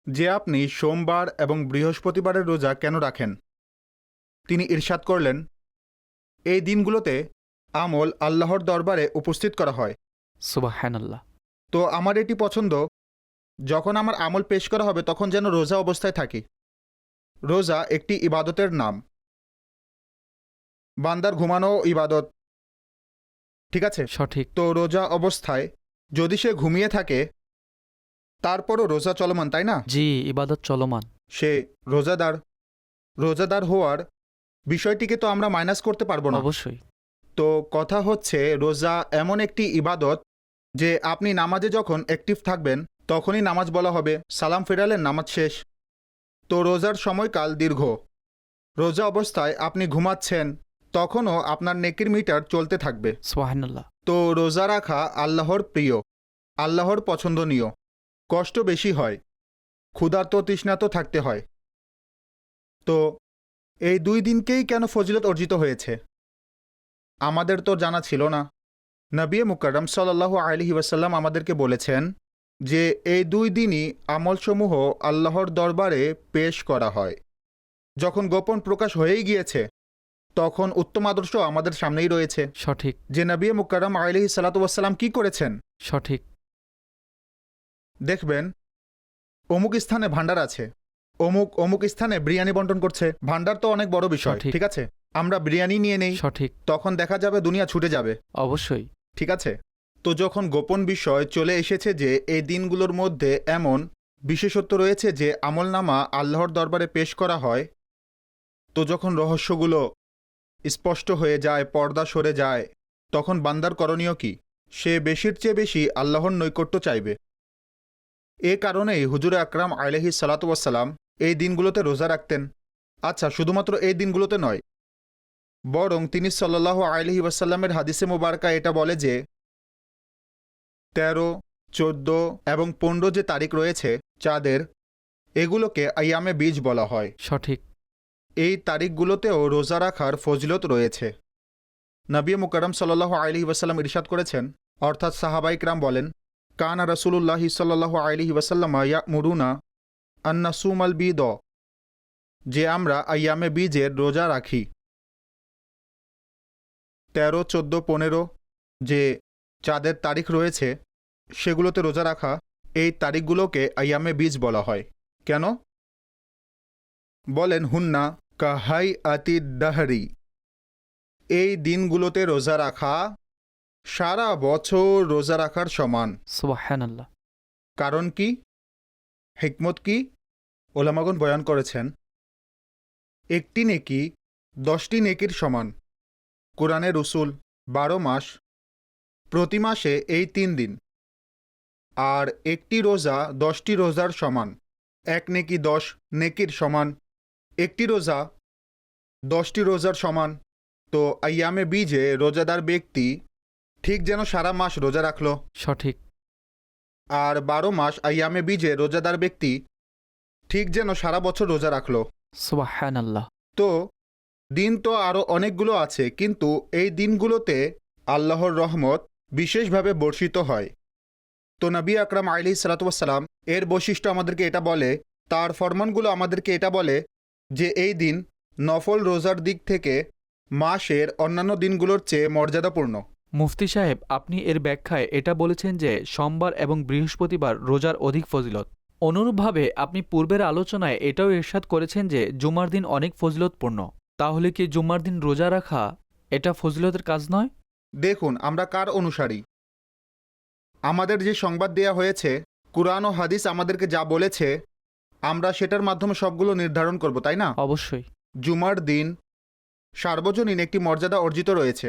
যে আপনি সোমবার এবং বৃহস্পতিবারের রোজা কেন রাখেন? তিনি ইরশাদ করলেন, এই দিনগুলোতে আমল আল্লাহর দরবারে উপস্থিত করা হয়। সুবহানাল্লাহ। তো আমার এটি পছন্দ, যখন আমার আমল পেশ করা হবে তখন যেন রোজা অবস্থায় থাকি। রোজা একটি ইবাদতের নাম, বান্দার ঘুমানো ইবাদত, ঠিক আছে? সঠিক। তো রোজা অবস্থায় যদি সে ঘুমিয়ে থাকে তারপরও রোজা চলমান, তাই না? জি, ইবাদত চলমান। সে রোজাদার হওয়ার বিষয়টিকে তো আমরা মাইনাস করতে পারবো না। অবশ্যই। তো কথা হচ্ছে, রোজা এমন একটি ইবাদত যে আপনি নামাজে যখন অ্যাক্টিভ থাকবেন তখনই নামাজ বলা হবে, সালাম ফেরালেন, নামাজ শেষ। তো রোজার সময়কাল দীর্ঘ। রোজা অবস্থায় আপনি ঘুমাচ্ছেন, তখনও আপনার নেকির মিটার চলতে থাকবে। সুবহানাল্লাহ। তো রোজা রাখা আল্লাহর প্রিয়, আল্লাহর পছন্দনীয়। কষ্ট বেশি হয়, ক্ষুধার্ত তৃষ্ণার্ত থাকতে হয়। তো এই 2 দিনকেই কেন ফজিলত অর্জিত হয়েছে আমাদের তো জানা ছিল না। নবী মুকাররম সাল্লাল্লাহু আলাইহি ওয়াসাল্লাম আমাদেরকে বলেছেন যে এই 2 দিনই আমলসমূহ আল্লাহর দরবারে পেশ করা হয়। যখন গোপন প্রকাশ হয়েই গিয়েছে তখন উত্তম আদর্শ আমাদের সামনেই রয়েছে। সঠিক। যে নবী মুকাররম আলাইহি সাল্লাতু ওয়াসসালাম কি করেছেন? সঠিক। দেখবেন অমুক স্থানে ভান্ডার আছে, অমুক স্থানে বিরিয়ানি বন্টন করছে। ভান্ডার তো অনেক বড় বিষয়, সঠিক। ঠিক আছে? আমরা বিরিয়ানি নিয়ে নেই, সঠিক। তখন দেখা যাবে দুনিয়া ছুটে যাবে। অবশ্যই। ঠিক আছে? তো যখন গোপন বিষয় চলে এসেছে যে এই দিনগুলোর মধ্যে এমন বিশেষত্ব রয়েছে যে আমলনামা আল্লাহর দরবারে পেশ করা হয়, তো যখন রহস্যগুলো স্পষ্ট হয়ে যায়, পর্দা সরে যায়, তখন বান্দার করণীয় কি? সে বেশির চেয়ে বেশি আল্লাহর নৈকট্য চাইবে। এ কারণেই হুজুর আকরাম আলাইহিস সালাতু ওয়াসসালাম এই দিনগুলোতে রোজা রাখতেন। আচ্ছা, শুধুমাত্র এই দিনগুলোতে নয়, বরং তিনি সাল্লাল্লাহু আলাইহি ওয়াসাল্লামের হাদিসে মুবারকা এটা বলে যে 13, 14 এবং 15 যে তারিখ রয়েছে চাঁদের, এগুলোকে আইয়ামে বীজ বলা হয়। সঠিক। এই তারিখগুলোতেও রোজা রাখার ফজিলত রয়েছে। নবী মুকাররম সাল্লাল্লাহু আলাইহি ওয়াসাল্লাম ইরশাদ করেছেন, অর্থাৎ সাহাবায়ে কিরাম বলেন, কানা রাসূলুল্লাহি সাল্লাল্লাহু আলাইহি ওয়াসাল্লাম ইয়া'মুরুনা আন নাসুমাল বীদ, যে আমরা আইয়ামে বীজের রোজা রাখি। 13, 14, 15 যে চাঁদের তারিখ রয়েছে সেগুলোতে রোজা রাখা, এই তারিখগুলোকে আইয়ামে বীজ বলা হয়। কেন? বলেন, হুন্না কাহাই আতিদ দাহরি, এই দিনগুলোতে রোজা রাখা সারা বছর রোজা রাখার সমান। সুবহানাল্লাহ। কারণ কি, হিকমত কি? ওলামাগণ বয়ান করেছেন, একটি নেকি 10টি নেকির সমান। কোরআনের উসুল 12 মাস, প্রতি মাসে এই 3 দিন, আর একটি রোজা 10টি রোজার সমান। এক নেকি 10 নেকির সমান, একটি রোজা 10টি রোজার সমান। তো আইয়ামে বীজে রোজাদার ব্যক্তি ঠিক যেন সারা মাস রোজা রাখলো, সঠিক। আর 12 মাস আইয়ামে বীজে রোজাদার ব্যক্তি ঠিক যেন সারা বছর রোজা রাখলো। সুবহানাল্লাহ। তো দিন তো আরও অনেকগুলো আছে, কিন্তু এই দিনগুলোতে আল্লাহর রহমত বিশেষভাবে বর্ষিত হয়। তো নবী আকরাম আলাইহিস সালাতু ওয়াস সালাম এর বৈশিষ্ট্য আমাদেরকে এটা বলে, তার ফরমানগুলো আমাদেরকে এটা বলে যে এই দিন নফল রোজার দিক থেকে মাসের অন্যান্য দিনগুলোর চেয়ে মর্যাদাপূর্ণ। মুফতি সাহেব, আপনি এর ব্যাখ্যায় এটা বলেছেন যে সোমবার এবং বৃহস্পতিবার রোজার অধিক ফজিলত। অনুরূপভাবে আপনি পূর্বের আলোচনায় এটাও ইরশাদ করেছেন যে জুমার দিন অনেক ফজিলতপূর্ণ। তাহলে কি জুমার দিন রোজা রাখা এটা ফজিলতের কাজ নয়? দেখুন, আমরা কার অনুসারী? আমাদের যে সংবাদ দেয়া হয়েছে, কুরআন ও হাদিস আমাদেরকে যা বলেছে আমরা সেটার মাধ্যমে সবগুলো নির্ধারণ করব, তাই না? অবশ্যই। জুমার দিন সার্বজনীন একটি মর্যাদা অর্জিত রয়েছে।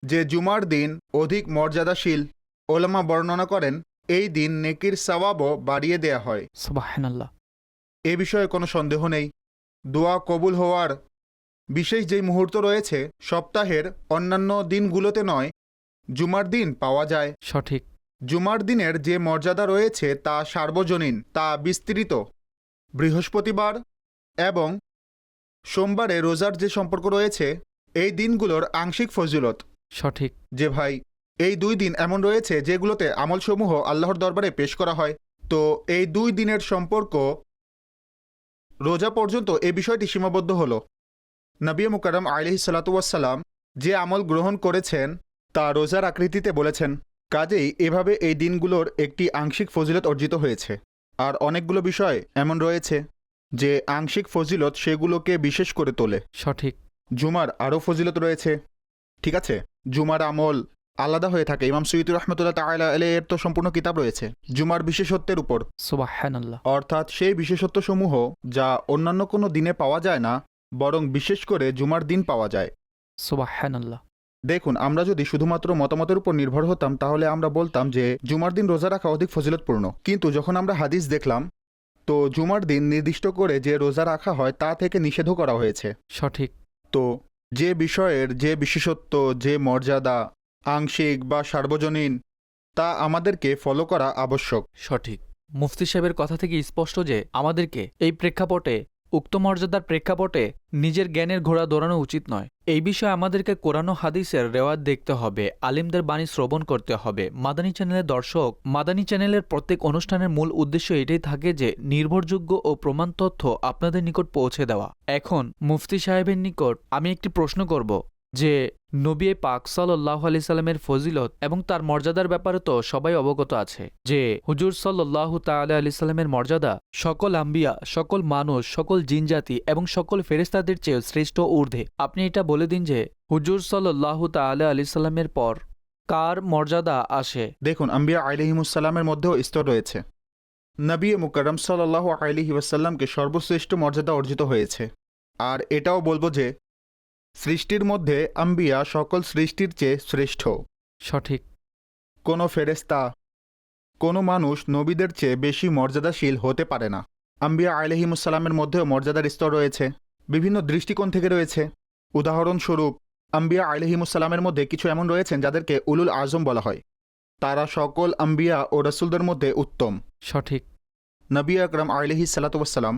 যে জুমার দিন অধিক মর্যাদাশীল, ওলামা বর্ণনা করেন এই দিন নেকির সওয়াবও বাড়িয়ে দেয়া হয়। সুবহানাল্লাহ। এ বিষয়ে কোনো সন্দেহ নেই। দোয়া কবুল হওয়ার বিশেষ যেই মুহূর্ত রয়েছে সপ্তাহের অন্যান্য দিনগুলোতে নয়, জুমার দিন পাওয়া যায়। সঠিক। জুমার দিনের যে মর্যাদা রয়েছে তা সার্বজনীন, তা বিস্তৃত। বৃহস্পতিবার এবং সোমবারে রোজার যে সম্পর্ক রয়েছে এই দিনগুলোর আংশিক ফজিলত। সঠিক। যে ভাই, এই 2 দিন এমন রয়েছে যেগুলোতে আমলসমূহ আল্লাহর দরবারে পেশ করা হয়। তো এই 2 দিনের সম্পর্ক রোজা পর্যন্ত এই বিষয়টি সীমাবদ্ধ হলো। নবী মুকাররম আলাইহিস সালাতু ওয়াস সালাম যে আমল গ্রহণ করেছেন তা রোজার আকৃতিতে বলেছেন। কাজেই এভাবে এই দিনগুলোর একটি আংশিক ফজিলত অর্জিত হয়েছে। আর অনেকগুলো বিষয় এমন রয়েছে যে আংশিক ফজিলত সেগুলোকে বিশেষ করে তোলে। সঠিক। জুমার আরও ফজিলত রয়েছে, ঠিক আছে? জুমার আমল আলাদা হয়ে থাকে। ইমাম সুয়ুতী রহমতুল্লাহ তাআলা আলাইহি এর তো সম্পূর্ণ কিতাব রয়েছে জুমার বিশেষত্বের উপর। সুবহানাল্লাহ। অর্থাৎ সেই বিশেষত্বসমূহ যা অন্যান্য কোনো দিনে পাওয়া যায় না, বরং বিশেষ করে জুমার দিন পাওয়া যায়। সুবহানাল্লাহ। দেখুন, আমরা যদি শুধুমাত্র মতামতের উপর নির্ভর হতাম তাহলে আমরা বলতাম যে জুমার দিন রোজা রাখা অধিক ফজিলতপূর্ণ। কিন্তু যখন আমরা হাদিস দেখলাম, তো জুমার দিন নির্দিষ্ট করে যে রোজা রাখা হয় তা থেকে নিষেধও করা হয়েছে। সঠিক। তো যে বিষয়ের যে বিশেষত্ব, যে মর্যাদা আংশিক বা সার্বজনীন, তা আমাদেরকে ফলো করা আবশ্যক। সঠিক। মুফতি সাহেবের কথা থেকে স্পষ্ট যে আমাদেরকে এই প্রেক্ষাপটে, উক্ত মর্যাদার প্রেক্ষাপটে নিজের জ্ঞানের ঘোড়া দৌড়ানো উচিত নয়। এই বিষয়ে আমাদেরকে কোরআন ও হাদিসের রেওয়াত দেখতে হবে, আলিমদের বাণী শ্রবণ করতে হবে। মাদানী চ্যানেলের দর্শক, মাদানী চ্যানেলের প্রত্যেক অনুষ্ঠানের মূল উদ্দেশ্য এটাই থাকে যে নির্ভরযোগ্য ও প্রমাণ তথ্য আপনাদের নিকট পৌঁছে দেওয়া। এখন মুফতি সাহেবের নিকট আমি একটি প্রশ্ন করব যে নবী পাক সাল্লাল্লাহু আলাইহি সাল্লামের ফজিলত এবং তার মর্যাদার ব্যাপারে তো সবাই অবগত আছে যে হুজুর সাল্লাল্লাহু তাআলা আলাইহি সাল্লামের মর্যাদা সকল আম্বিয়া, সকল মানুষ, সকল জিনজাতি এবং সকল ফেরেশতাদের চেয়ে শ্রেষ্ঠ ঊর্ধ্বে। আপনি এটা বলে দিন যে হুজুর সাল্লাল্লাহু তাআলা আলাইহি সাল্লামের পর কার মর্যাদা আসে? দেখুন, আম্বিয়া আলাইহিমুসসালামের মধ্যেও স্তর রয়েছে। নবী মুকাররম সাল্লাল্লাহু আলাইহি ওয়াসাল্লামকে সর্বশ্রেষ্ঠ মর্যাদা অর্জিত হয়েছে। আর এটাও বলবো যে সৃষ্টির মধ্যে আম্বিয়া সকল সৃষ্টির চেয়ে শ্রেষ্ঠ। সঠিক। কোনো ফেরেশতা, কোনো মানুষ নবীদের চেয়ে বেশি মর্যাদাশীল হতে পারে না। আম্বিয়া আলাইহিমুসসালামের মধ্যেও মর্যাদার স্তর রয়েছে, বিভিন্ন দৃষ্টিকোণ থেকে রয়েছে। উদাহরণস্বরূপ, আম্বিয়া আলাইহিমুসসালামের মধ্যে কিছু এমন রয়েছেন যাদেরকে উলুল আজম বলা হয়। তারা সকল আম্বিয়া ও রাসূলদের মধ্যে উত্তম। সঠিক। নবী আকরাম আলাইহিস সালাতু ওয়াস সালাম,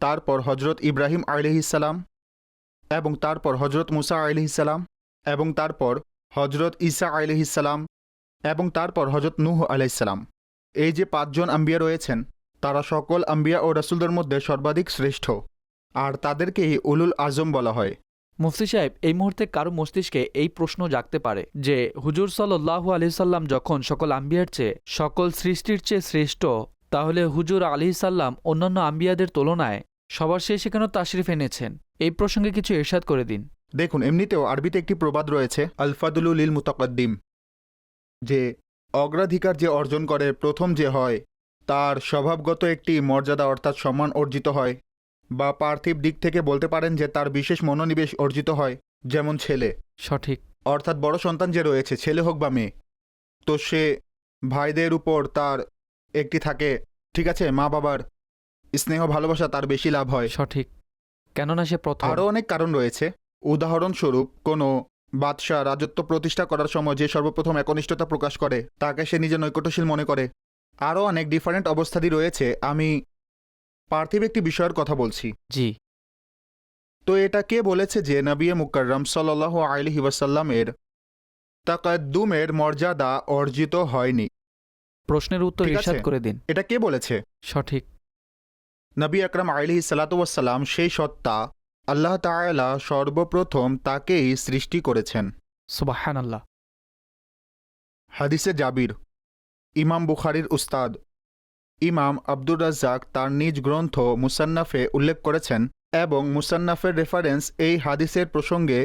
তারপর হজরত ইব্রাহিম আলাইহিস সালাম, এবং তারপর হজরত মুসা আলাইহিস সালাম, এবং তারপর হজরত ঈসা আলাইহিস সালাম, এবং তারপর হজরত নূহ আলাইহিস সালাম। এই যে 5 জন আম্বিয়া রয়েছেন তারা সকল আম্বিয়া ও রাসূলদের মধ্যে সর্বাধিক শ্রেষ্ঠ, আর তাদেরকেই উলুল আজম বলা হয়। মুফতি সাহেব, এই মুহূর্তে কারো মস্তিষ্কে এই প্রশ্ন জাগতে পারে যে হুজুর সাল্লাল্লাহু আলাইহি সাল্লাম যখন সকল আম্বিয়ার চেয়ে, সকল সৃষ্টির চেয়ে শ্রেষ্ঠ, তাহলে হুজুর আলাইহিস সাল্লাম অন্যান্য আম্বিয়াদের তুলনায় সবার শেষে কেন তাশরিফ এনেছেন? এই প্রসঙ্গে কিছু ইরশাদ করে দিন। দেখুন, এমনিতেও আরবিতে একটি প্রবাদ রয়েছে, আল ফাদলু লিল মুতাকাদ্দিম, যে অগ্রাধিকার যে অর্জন করে প্রথম যে হয় তার স্বভাবগত একটি মর্যাদা অর্থাৎ সম্মান অর্জিত হয়, বা পার্থিব দিক থেকে বলতে পারেন যে তার বিশেষ মনোনিবেশ অর্জিত হয়। যেমন ছেলে, সঠিক। অর্থাৎ বড় সন্তান যে রয়েছে, ছেলে হোক বা মেয়ে, তো সে ভাইদের উপর তার একটি থাকে, ঠিক আছে, মা বাবার স্নেহ ভালোবাসা তার বেশি লাভ হয়। সঠিক। কেননা সে প্রথম। আরও অনেক কারণ রয়েছে। উদাহরণস্বরূপ কোনো বাদশাহ রাজত্ব প্রতিষ্ঠা করার সময় যে সর্বপ্রথম একনিষ্ঠতা প্রকাশ করে তাকে সে নিজে নৈকট্যশীল মনে করে। আরও অনেক ডিফারেন্ট অবস্থাদি রয়েছে। আমি পার্থিব একটি বিষয়ের কথা বলছি। জি। তো এটা কে বলেছে যে নবী মুকাররম সাল্লাল্লাহু আলাইহি ওয়াসাল্লামের তাকাদ্দুমের মর্যাদা অর্জিত হয়নি? প্রশ্নের উত্তর ঠিক আছে। ইরশাদ করে দিন। এটা কে বলেছে? সঠিক। নবী আকরাম আলাইহিস সালাতু ওয়াসসালাম সেই সত্তা, আল্লাহ তাআলা সর্বপ্রথম তাকেই সৃষ্টি করেছেন। সুবহানাল্লাহ। হাদিসে জাবির, ইমাম বুখারীর উস্তাদ ইমাম আব্দুর রাজ্জাক তার নিজ গ্রন্থ মুসান্নাফে উল্লেখ করেছেন, এবং মুসান্নাফের রেফারেন্স এই হাদিসের প্রসঙ্গে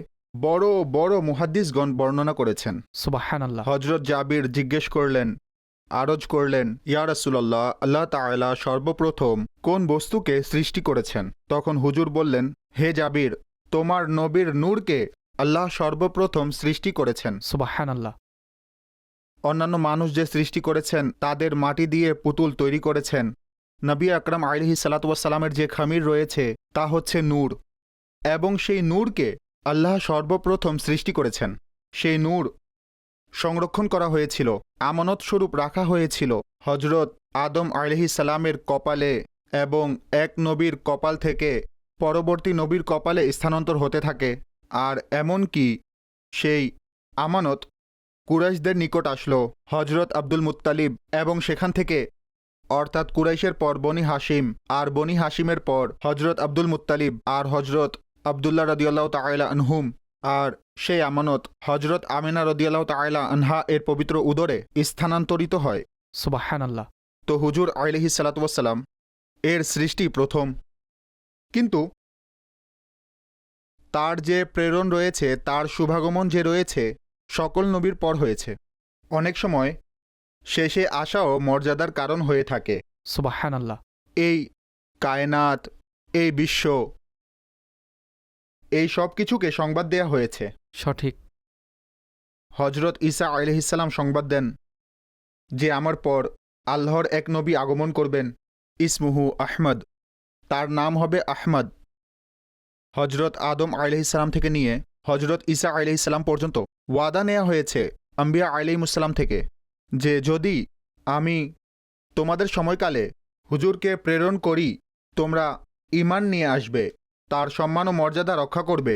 বড় বড় মুহাদ্দিসগণ বর্ণনা করেছেন। সুবহানাল্লাহ। হজরত জাবির জিজ্ঞেস করলেন, আরজ করলেন, ইয়া রাসূলুল্লাহ, আল্লাহ তাআলা সর্বপ্রথম কোন বস্তুকে সৃষ্টি করেছেন? তখন হুজুর বললেন, হে জাবির, তোমার নবীর নূরকে আল্লাহ সর্বপ্রথম সৃষ্টি করেছেন। সুবহানাল্লাহ। অন্যান্য মানুষ যে সৃষ্টি করেছেন তাদের মাটি দিয়ে পুতুল তৈরি করেছেন। নবী আকরাম আলাইহিস সালাতু ওয়াসসালামের যে খামির রয়েছে তা হচ্ছে নূর, এবং সেই নূরকে আল্লাহ সর্বপ্রথম সৃষ্টি করেছেন। সেই নূর সংরক্ষণ করা হয়েছিল, আমানত স্বরূপ রাখা হয়েছিল হজরত আদম আলাইহিস সালামের কপালে, এবং এক নবীর কপাল থেকে পরবর্তী নবীর কপালে স্থানান্তর হতে থাকে। আর এমনকি সেই আমানত কুরাইশদের নিকট আসলো হজরত আব্দুল মুত্তালিব, এবং সেখান থেকে, অর্থাৎ কুরাইশের পর বনি হাসিম, আর বনি হাসিমের পর হজরত আব্দুল মুত্তালিব আর হজরত আবদুল্লাহ রাদিয়াল্লাহু তাআলা আনহুম, আর সেই আমানত হজরত আমিনা রাদিয়াল্লাহু তাআলা আনহা এর পবিত্র উদরে স্থানান্তরিত হয়। সুবহানাল্লাহ। তো হুজুর আলাইহিস সালাতু ওয়াসসালাম এর সৃষ্টি প্রথম, কিন্তু তার যে প্রেরণ রয়েছে, তার শুভাগমন যে রয়েছে, সকল নবীর পর হয়েছে। অনেক সময় শেষে আসাও মর্যাদার কারণ হয়ে থাকে। সুবহানাল্লাহ। এই কায়নাত, এই বিশ্ব, এই সব কিছুকে সংবাদ দেয়া হয়েছে। সঠিক। হজরত ঈসা আলাইহিস সালাম সংবাদ দেন যে আমার পর আল্লাহর এক নবী আগমন করবেন, ইসমুহু আহমদ, তার নাম হবে আহমদ। হজরত আদম আলাইহিস সালাম থেকে নিয়ে হজরত ঈসা আলাইহিস সালাম পর্যন্ত ওয়াদা নেওয়া হয়েছে আম্বিয়া আলাইহিমুসসালাম থেকে যে যদি আমি তোমাদের সময়কালে হুজুরকে প্রেরণ করি, তোমরা ঈমান নিয়ে আসবে, তার সম্মান ও মর্যাদা রক্ষা করবে।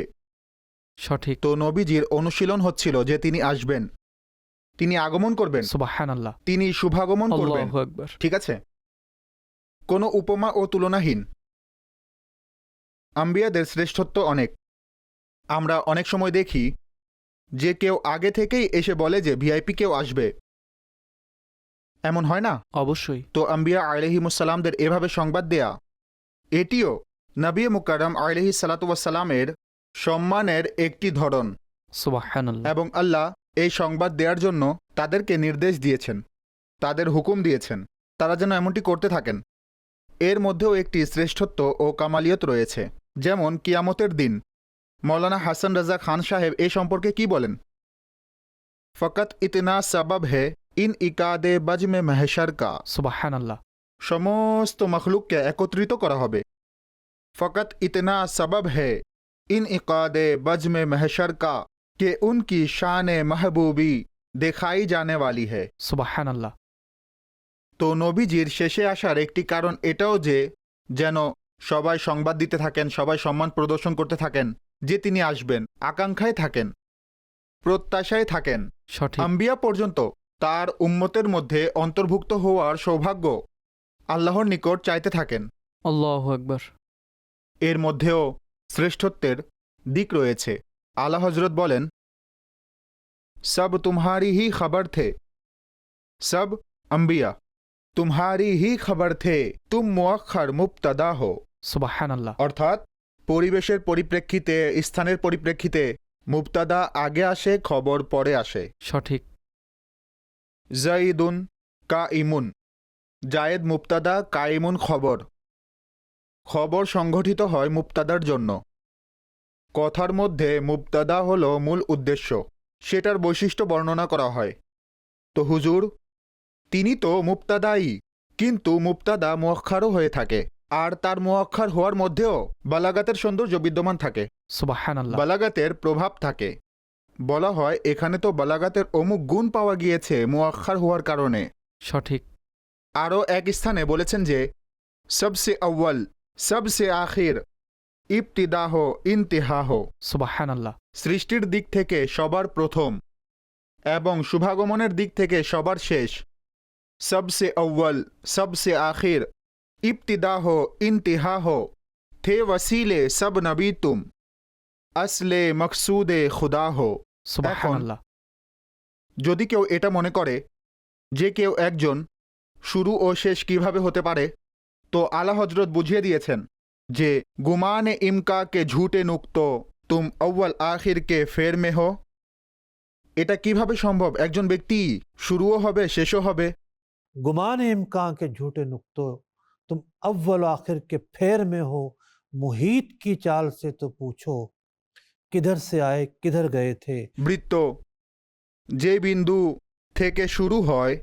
সঠিক। তো নবীজির অনুশীলন হচ্ছিল যে তিনি আসবেন, তিনি আগমন করবেন, সুবহানাল্লাহ। তিনি শুভাগমন করবেন। আল্লাহু আকবার। ঠিক আছে, কোনো উপমা ও তুলনাহীন। আম্বিয়াদের শ্রেষ্ঠত্ব অনেক। আমরা অনেক সময় দেখি যে কেউ আগে থেকেই এসে বলে যে ভিআইপি কেউ আসবে, এমন হয় না? অবশ্যই। তো আম্বিয়া আলাইহিমুসসালামদের এভাবে সংবাদ দেয়া, এটিও নবী মুকাররম আলাইহিস সালাতু ওয়াসসালামের সম্মানের একটি ধরন, সুবহানাল্লাহ। এবং আল্লাহ এই সংবাদ দেওয়ার জন্য তাদেরকে নির্দেশ দিয়েছেন, তাদের হুকুম দিয়েছেন, তারা যেন এমনটি করতে থাকেন। এর মধ্যেও একটি শ্রেষ্ঠত্ব ও কামালিয়ত রয়েছে। যেমন কিয়ামতের দিন মৌলানা হাসান রাজা খান সাহেব এই সম্পর্কে কি বলেন? ফকত ইতনা সবাব হে ইন ইকাদে বজ মে মহশর কা, সুবহানাল্লাহ। সমস্ত মখলুককে একত্রিত করা হবে। ফকত ইতনা সবাব হে ইন ইকাদে বজ মে মহশর কা কে উনকি শান মাহবুবি দেখাই জানে वाली है। সুবহানাল্লাহ। তো নবীজির শেষে আসার একটি কারণ এটাও যে যেন সবাই সংবাদ দিতে থাকেন, সবাই সম্মান প্রদর্শন করতে থাকেন যে তিনি আসবেন, আকাঙ্ক্ষায় থাকেন, প্রত্যাশায় থাকেন। সঠিক। আম্বিয়া পর্যন্ত তার উম্মতের মধ্যে অন্তর্ভুক্ত হওয়ার সৌভাগ্য আল্লাহর নিকট চাইতে থাকেন। আল্লাহু আকবার। এর মধ্যেও শ্রেষ্ঠত্বের দিক রয়েছে। আলা হজরত বলেন, সব তুমহারি হি খবর থে, সব আম্বিয়া তুমহারি হি খবর থে, তুম মুআখ্খার মুবতাদা হো। সুবহানাল্লাহ। অর্থাৎ পরিবেশের পরিপ্রেক্ষিতে, স্থানের পরিপ্রেক্ষিতে মুবতাদা আগে আসে, খবর পরে আসে। সঠিক। জাইদুন কাইমুন, জায়েদ মুবতাদা, কাইমুন খবর। খবর সংঘটিত হয় মুবতাদার জন্য। কথার মধ্যে মুবতাদা হলো মূল উদ্দেশ্য, সেটার বৈশিষ্ট্য বর্ণনা করা হয়। তো হুজুর তিনি তো মুবতাদাই, কিন্তু মুবতাদা মুআখ্খারও হয়ে থাকে। আর তার মুআক্খার হওয়ার মধ্যেও বালাগাতের সৌন্দর্য বিদ্যমান থাকে, সুবহানাল্লাহ। বালাগাতের প্রভাব থাকে। বলা হয় এখানে তো বালাগাতের অমুক গুণ পাওয়া গিয়েছে মুআক্খার হওয়ার কারণে। সঠিক। আরও এক স্থানে বলেছেন যে সবসে আউ্বাল, সবসে আখির, ইবতিদা হো ইন্তিহা হো, সুবহানাল্লাহ। সৃষ্টির দিক থেকে সবার প্রথম এবং শুভাগমনের দিক থেকে সবার শেষ। সবসে আউ্বাল, সবসে আখির, ইবতিদা হো ইন্তিহা হো, থে ওয়াসিলে সব নবী তুম, আসলে মকসুদে খুদা হো। সুবহানাল্লাহ। যদি কেউ এটা মনে করে যে কেউ একজন শুরু ও শেষ কিভাবে হতে পারে, তো আলা হজরত বুঝিয়ে দিয়েছেন যে গুমানে ইমকা কে ঝুটে নুক্তো তুম আউ্বাল আখির কে ফের মে হো। এটা কিভাবে সম্ভব? একজন ব্যক্তি শুরুও হবে শেষও হবে। गुमान इम्कान के झूठे नुक्तों तुम अव्वल आखिर के फेर में हो, मुहीत की चाल से तो पूछो किधर से आए किधर गए थे। বৃত্ত যে বিন্দু থেকে শুরু হয়,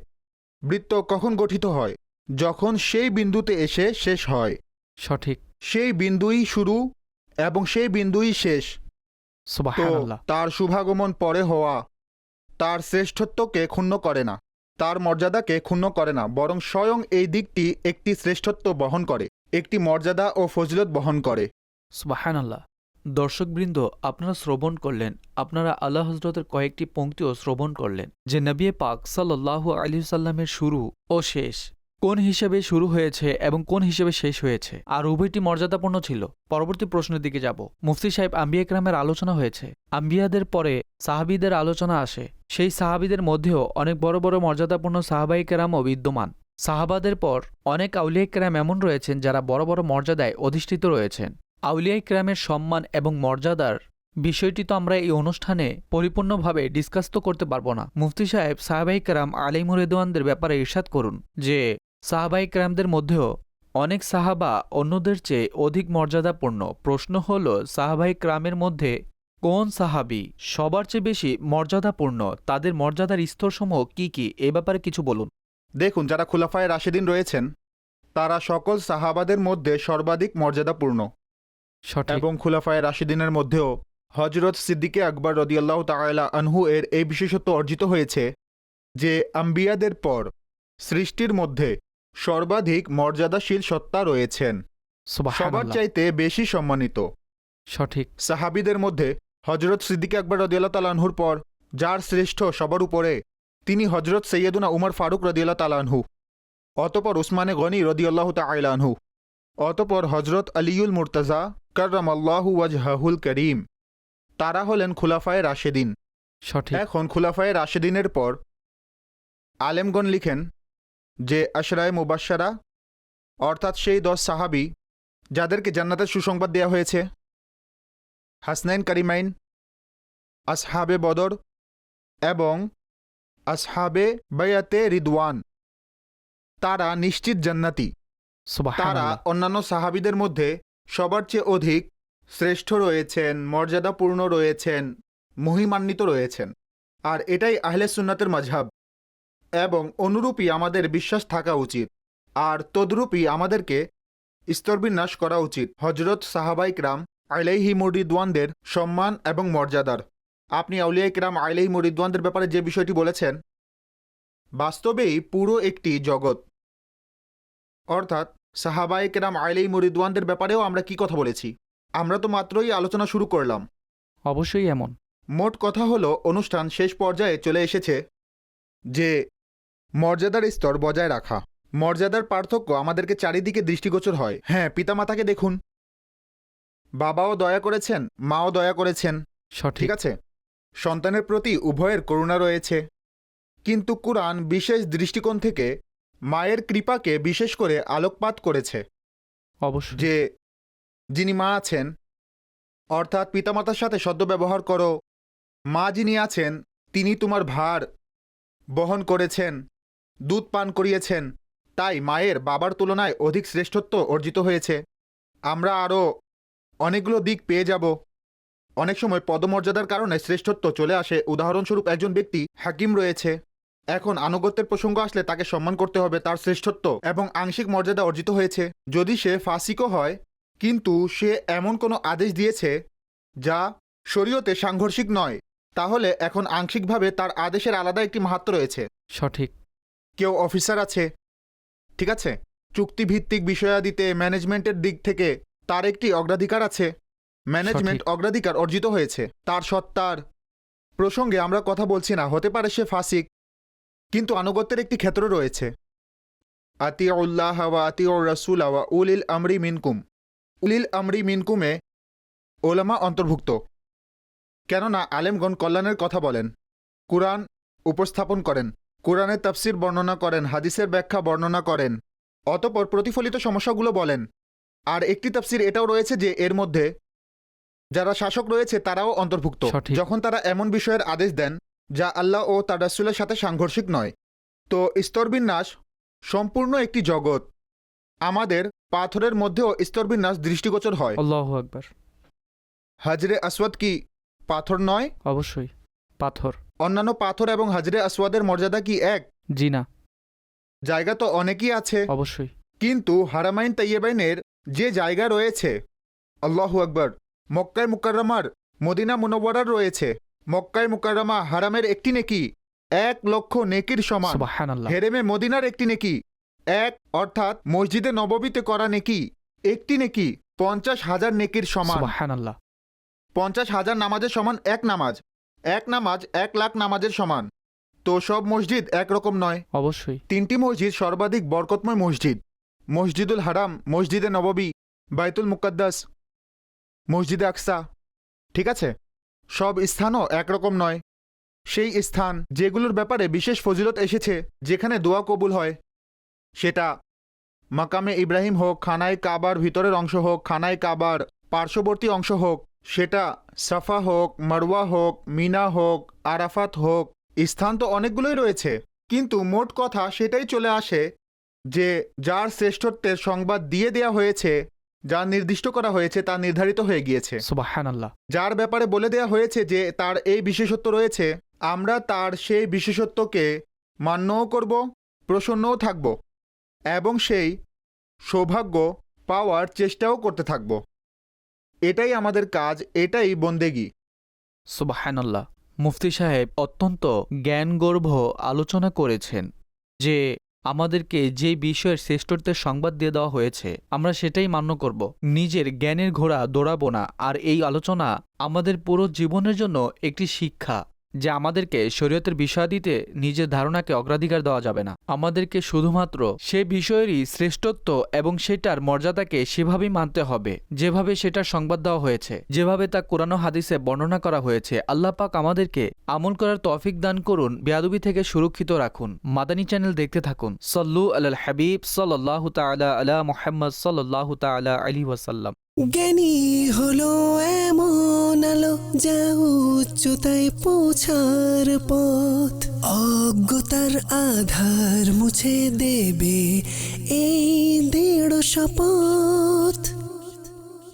বৃত্ত কখন গঠিত হয়? যখন সেই বিন্দুতে এসে শেষ হয়। সঠিক। সেই বিন্দুই শুরু এবং সেই বিন্দুই শেষ। তো সুবহানাল্লাহ। তার শুভাগমন পরে হওয়া তার শ্রেষ্ঠত্বকে ক্ষুণ্ণ করে না, তার মর্যাদাকে ক্ষুণ্ণ করে না, বরং স্বয়ং এই দিকটি একটি শ্রেষ্ঠত্ব বহন করে, একটি মর্যাদা ও ফজিলত বহন করে। সুবহানাল্লাহ। দর্শকবৃন্দ, আপনারা শ্রবণ করলেন, আপনারা আল্লাহ হজরতের কয়েকটি পংক্তিও শ্রবণ করলেন যে নবী পাক সাল্লাল্লাহু আলাইহি সাল্লামের শুরু ও শেষ কোন হিসেবে শুরু হয়েছে এবং কোন হিসেবে শেষ হয়েছে, আর উভয়টি মর্যাদাপূর্ণ ছিল। পরবর্তী প্রশ্নের দিকে যাব। মুফতি সাহেব, আম্বিয়া কেরামের আলোচনা হয়েছে, আম্বিয়াদের পরে সাহাবীদের আলোচনা আসে। সেই সাহাবীদের মধ্যেও অনেক বড় বড় মর্যাদাপূর্ণ সাহাবাই কেরামও বিদ্যমান। সাহাবাদের পর অনেক আউলিয়া কেরাম এমন রয়েছেন যারা বড় বড় মর্যাদায় অধিষ্ঠিত রয়েছেন। আউলিয়া কেরামের সম্মান এবং মর্যাদার বিষয়টি তো আমরা এই অনুষ্ঠানে পরিপূর্ণভাবে ডিসকাস তো করতে পারবো না। মুফতি সাহেব সাহাবাই কেরাম আলাইহির রিদওয়ানদের ব্যাপারে ইরশাদ করুন যে সাহাবাই কেরামদের মধ্যেও অনেক সাহাবা অন্যদের চেয়ে অধিক মর্যাদাপূর্ণ। প্রশ্ন হল, সাহাবাই কেরামের মধ্যে কোন সাহাবী সবার চেয়ে বেশি মর্যাদাপূর্ণ? তাদের মর্যাদার স্তরসমূহ কি কি, এ ব্যাপারে কিছু বলুন। দেখুন, যারা খুলাফায়ে রাশেদিন রয়েছেন তারা সকল সাহাবাদের মধ্যে সর্বাধিক মর্যাদাপূর্ণ। সঠিক। এবং খুলাফায়ে রাশিদিনের মধ্যেও হজরত সিদ্দিকে আকবর রদিয়াল্লাহু তাআলা আনহু এর এই বিশেষত্ব অর্জিত হয়েছে যে আম্বিয়াদের পর সৃষ্টির মধ্যে সর্বাধিক মর্যাদাশীল সত্তা রয়েছেন, সবার সুবহানাল্লাহ। চাইতে বেশি সম্মানিত। সঠিক। সাহাবিদের মধ্যে হজরত সিদ্দিকে আকবর রদিয়াল্লাহু তাআলা আনহুর পর যার শ্রেষ্ঠ সবার উপরে, তিনি হজরত সৈয়দুনা উমর ফারুক রদিয়াল্লাহু তাআলা আনহু, অতপর উসমানে গনি রদিয়াল্লাহু তাআলা আনহু, অতপর হজরত আলিউল মুর্তজা কাররামাল্লাহু ওয়াজহাহুল করিম। তারা হলেন খুলাফায়ে রাশেদিন। সঠিক। এখন খুলাফায়ে রাশেদিনের পর আলেমগণ লিখেন যে আশরায়ে মুবাশশারা, অর্থাৎ সেই 10 সাহাবী যাদেরকে জান্নাতের সুসংবাদ দেওয়া হয়েছে, হাসনাইন কারিমাইন, আসহাবে বদর এবং আসহাবে বায়াতে রিদওয়ান, তারা নিশ্চিত জান্নাতি। তারা সুবহানাল্লাহ। অন্যান্য সাহাবীদের মধ্যে সবার চেয়ে অধিক শ্রেষ্ঠ রয়েছেন, মর্যাদাপূর্ণ রয়েছেন, মহিমান্বিত রয়েছেন। আর এটাই আহলে সুন্নাতের মাযহাব এবং অনুরূপই আমাদের বিশ্বাস থাকা উচিত। আর তদ্রূপই আমাদেরকে স্তরবিন্যাস করা উচিত হজরত সাহাবাই কিরাম আলাইহিমুর রিদওয়ানদের সম্মান এবং মর্যাদার। আপনি আউলিয়া কিরাম আলাইহিমুর রিদওয়ানদের ব্যাপারে যে বিষয়টি বলেছেন, বাস্তবেই পুরো একটি জগৎ। অর্থাৎ সাহাবাই কেরাম আলাইহিমুর রিদওয়ানদের ব্যাপারেও আমরা কি কথা বলেছি? আমরা তো মাত্রই আলোচনা শুরু করলাম। অবশ্যই এমন। মোট কথা হলো, অনুষ্ঠান শেষ পর্যায়ে চলে এসেছে যে মর্যাদার স্তর বজায় রাখা। মর্যাদার পার্থক্য আমাদেরকে চারিদিকে দৃষ্টিগোচর হয়। হ্যাঁ, পিতামাতাকে দেখুন, বাবাও দয়া করেছেন, মাও দয়া করেছেন, সঠিক। ঠিক আছে? সন্তানের প্রতি উভয়ের করুণা রয়েছে। কিন্তু কুরআন বিশেষ দৃষ্টিকোণ থেকে মায়ের কৃপাকে বিশেষ করে আলোকপাত করেছে অবশ্যই। যে যিনি মা আছেন, অর্থাৎ পিতামাতার সাথে সদ্ব্যবহার করো। মা যিনি আছেন তিনি তোমার ভার বহন করেছেন, দুধ পান করিয়েছেন, তাই মায়ের বাবার তুলনায় অধিক শ্রেষ্ঠত্ব অর্জিত হয়েছে। আমরা আরও অনেকগুলো দিক পেয়ে যাব। অনেক সময় পদমর্যাদার কারণে শ্রেষ্ঠত্ব চলে আসে। উদাহরণস্বরূপ একজন ব্যক্তি হাকিম রয়েছে, এখন আনুগত্যের প্রসঙ্গ আসলে তাকে সম্মান করতে হবে, তার শ্রেষ্ঠত্ব এবং আংশিক মর্যাদা অর্জিত হয়েছে। যদি সে ফাসিকও হয় কিন্তু সে এমন কোনো আদেশ দিয়েছে যা শরীয়তে সাংঘর্ষিক নয়, তাহলে এখন আংশিকভাবে তার আদেশের আলাদা একটি মাহাত্ম্য রয়েছে। সঠিক। কেউ অফিসার আছে, ঠিক আছে, চুক্তিভিত্তিক বিষয়াদিতে ম্যানেজমেন্টের দিক থেকে তার একটি অগ্রাধিকার আছে, ম্যানেজমেন্ট সঠিক। অগ্রাধিকার অর্জিত হয়েছে। তার সত্তার প্রসঙ্গে আমরা কথা বলছি না, হতে পারে সে ফাসিক, কিন্তু আনুগত্যের একটি ক্ষেত্র রয়েছে। আতিউল্লাহ ওয়া আতিউর রাসূল ওয়া উলিল আমরি মিনকুম। উলিল আমরি মিনকুমে ওলামা অন্তর্ভুক্ত, কেননা আলেমগণ কল্যাণের কথা বলেন, কুরআন উপস্থাপন করেন, কুরআনের তাফসির বর্ণনা করেন, হাদিসের ব্যাখ্যা বর্ণনা করেন, অতঃপর প্রতিফলিত সমস্যাগুলো বলেন। আর একটি তাফসির এটাও রয়েছে যে এর মধ্যে যারা শাসক রয়েছে তারাও অন্তর্ভুক্ত, সঠিক। যখন তারা এমন বিষয়ের আদেশ দেন যা আল্লাহ ও তার রাসূলের সাথে সাংঘর্ষিক নয়। তো স্তরবিন্যাস সম্পূর্ণ একটি জগৎ। আমাদের পাথরের মধ্যেও স্তরবিন্যাস দৃষ্টিগোচর হয়। আল্লাহু আকবার। হাজরে আসওয়াদ কি পাথর নয়? অবশ্যই পাথর। অন্যান্য পাথর এবং হাজরে আসওয়াদের মর্যাদা কি এক? জি না। জায়গা তো অনেকই আছে, অবশ্যই। কিন্তু হারামাইন তাইয়্যিবাইনের যে জায়গা রয়েছে, আল্লাহু আকবার, মক্কায় মুকাররমার, মদিনা মুনওয়ারার রয়েছে। মক্কায় মুকাররমা হারামের একটি নেকি 1,00,000 নেকির সমান। সুবহানাল্লাহ। হেরেমে মদিনার একটি নেকি এক, অর্থাৎ মসজিদে নববীতে করা নেকি একটি নেকি 50,000 নেকির সমান। সুবহানাল্লাহ। 50,000 নামাজের সমান এক নামাজ, এক নামাজ 1,00,000 নামাজের সমান। তো সব মসজিদ একরকম নয়। অবশ্যই। 3টি মসজিদ সর্বাধিক বরকতময় মসজিদ: মসজিদুল হারাম, মসজিদে নববী, বাইতুল মুকাদ্দাস, মসজিদে আকসা, ঠিক আছে? সব স্থানও একরকম নয়। সেই স্থান যেগুলোর ব্যাপারে বিশেষ ফজিলত এসেছে, যেখানে দোয়া কবুল হয়, সেটা মাকামে ইব্রাহিম হোক, খানায় কাবার ভিতরের অংশ হোক, খানায় কাবার পার্শ্ববর্তী অংশ হোক, সেটা সাফা হোক, মারওয়া হোক, মিনা হোক, আরাফাত হোক, স্থান তো অনেকগুলোই রয়েছে। কিন্তু মোট কথা সেটাই চলে আসে যে যার শ্রেষ্ঠত্বের সংবাদ দিয়ে দেয়া হয়েছে, যা নির্দিষ্ট করা হয়েছে তা নির্ধারিত হয়ে গিয়েছে। সুবহানাল্লাহ। যার ব্যাপারে বলে দেয়া হয়েছে যে তার এই বিশেষত্ব রয়েছে, আমরা তার সেই বিশেষত্বকে মান্যও করব, প্রসন্নও থাকব এবং সেই সৌভাগ্য পাওয়ার চেষ্টাও করতে থাকব। এটাই আমাদের কাজ, এটাই বন্দেগী। সুবহানাল্লাহ। মুফতি সাহেব অত্যন্ত জ্ঞানগর্ভ আলোচনা করেছেন যে আমাদেরকে যে বিষয়ের শ্রেষ্ঠত্বের সংবাদ দিয়ে দেওয়া হয়েছে আমরা সেটাই মান্য করব, নিজের জ্ঞানের ঘোড়া দৌড়াবো না। আর এই আলোচনা আমাদের পুরো জীবনের জন্য একটি শিক্ষা যে আমাদেরকে শরীয়তের বিষয়াদিতে নিজের ধারণাকে অগ্রাধিকার দেওয়া যাবে না। আমাদেরকে শুধুমাত্র সে বিষয়েরই শ্রেষ্ঠত্ব এবং সেটার মর্যাদাকে সেভাবেই মানতে হবে যেভাবে সেটার সংবাদ দেওয়া হয়েছে, যেভাবে তা কোরআন ও হাদিসে বর্ণনা করা হয়েছে। আল্লাহ পাক আমাদেরকে আমল করার তৌফিক দান করুন, বেয়াদবি থেকে সুরক্ষিত রাখুন। মাদানী চ্যানেল দেখতে থাকুন। সল্লু আলাল হাবিব সাল্লাল্লাহু তাআলা আলা মুহাম্মদ সাল্লাল্লাহু তাআলা আলাইহি ওয়াসাল্লাম। জ্ঞানী হলো এমন আলো যা উচ্চতায় পৌঁছার পথ, অজ্ঞতার আধার মুছে দেবে এই দৃঢ় শপথ।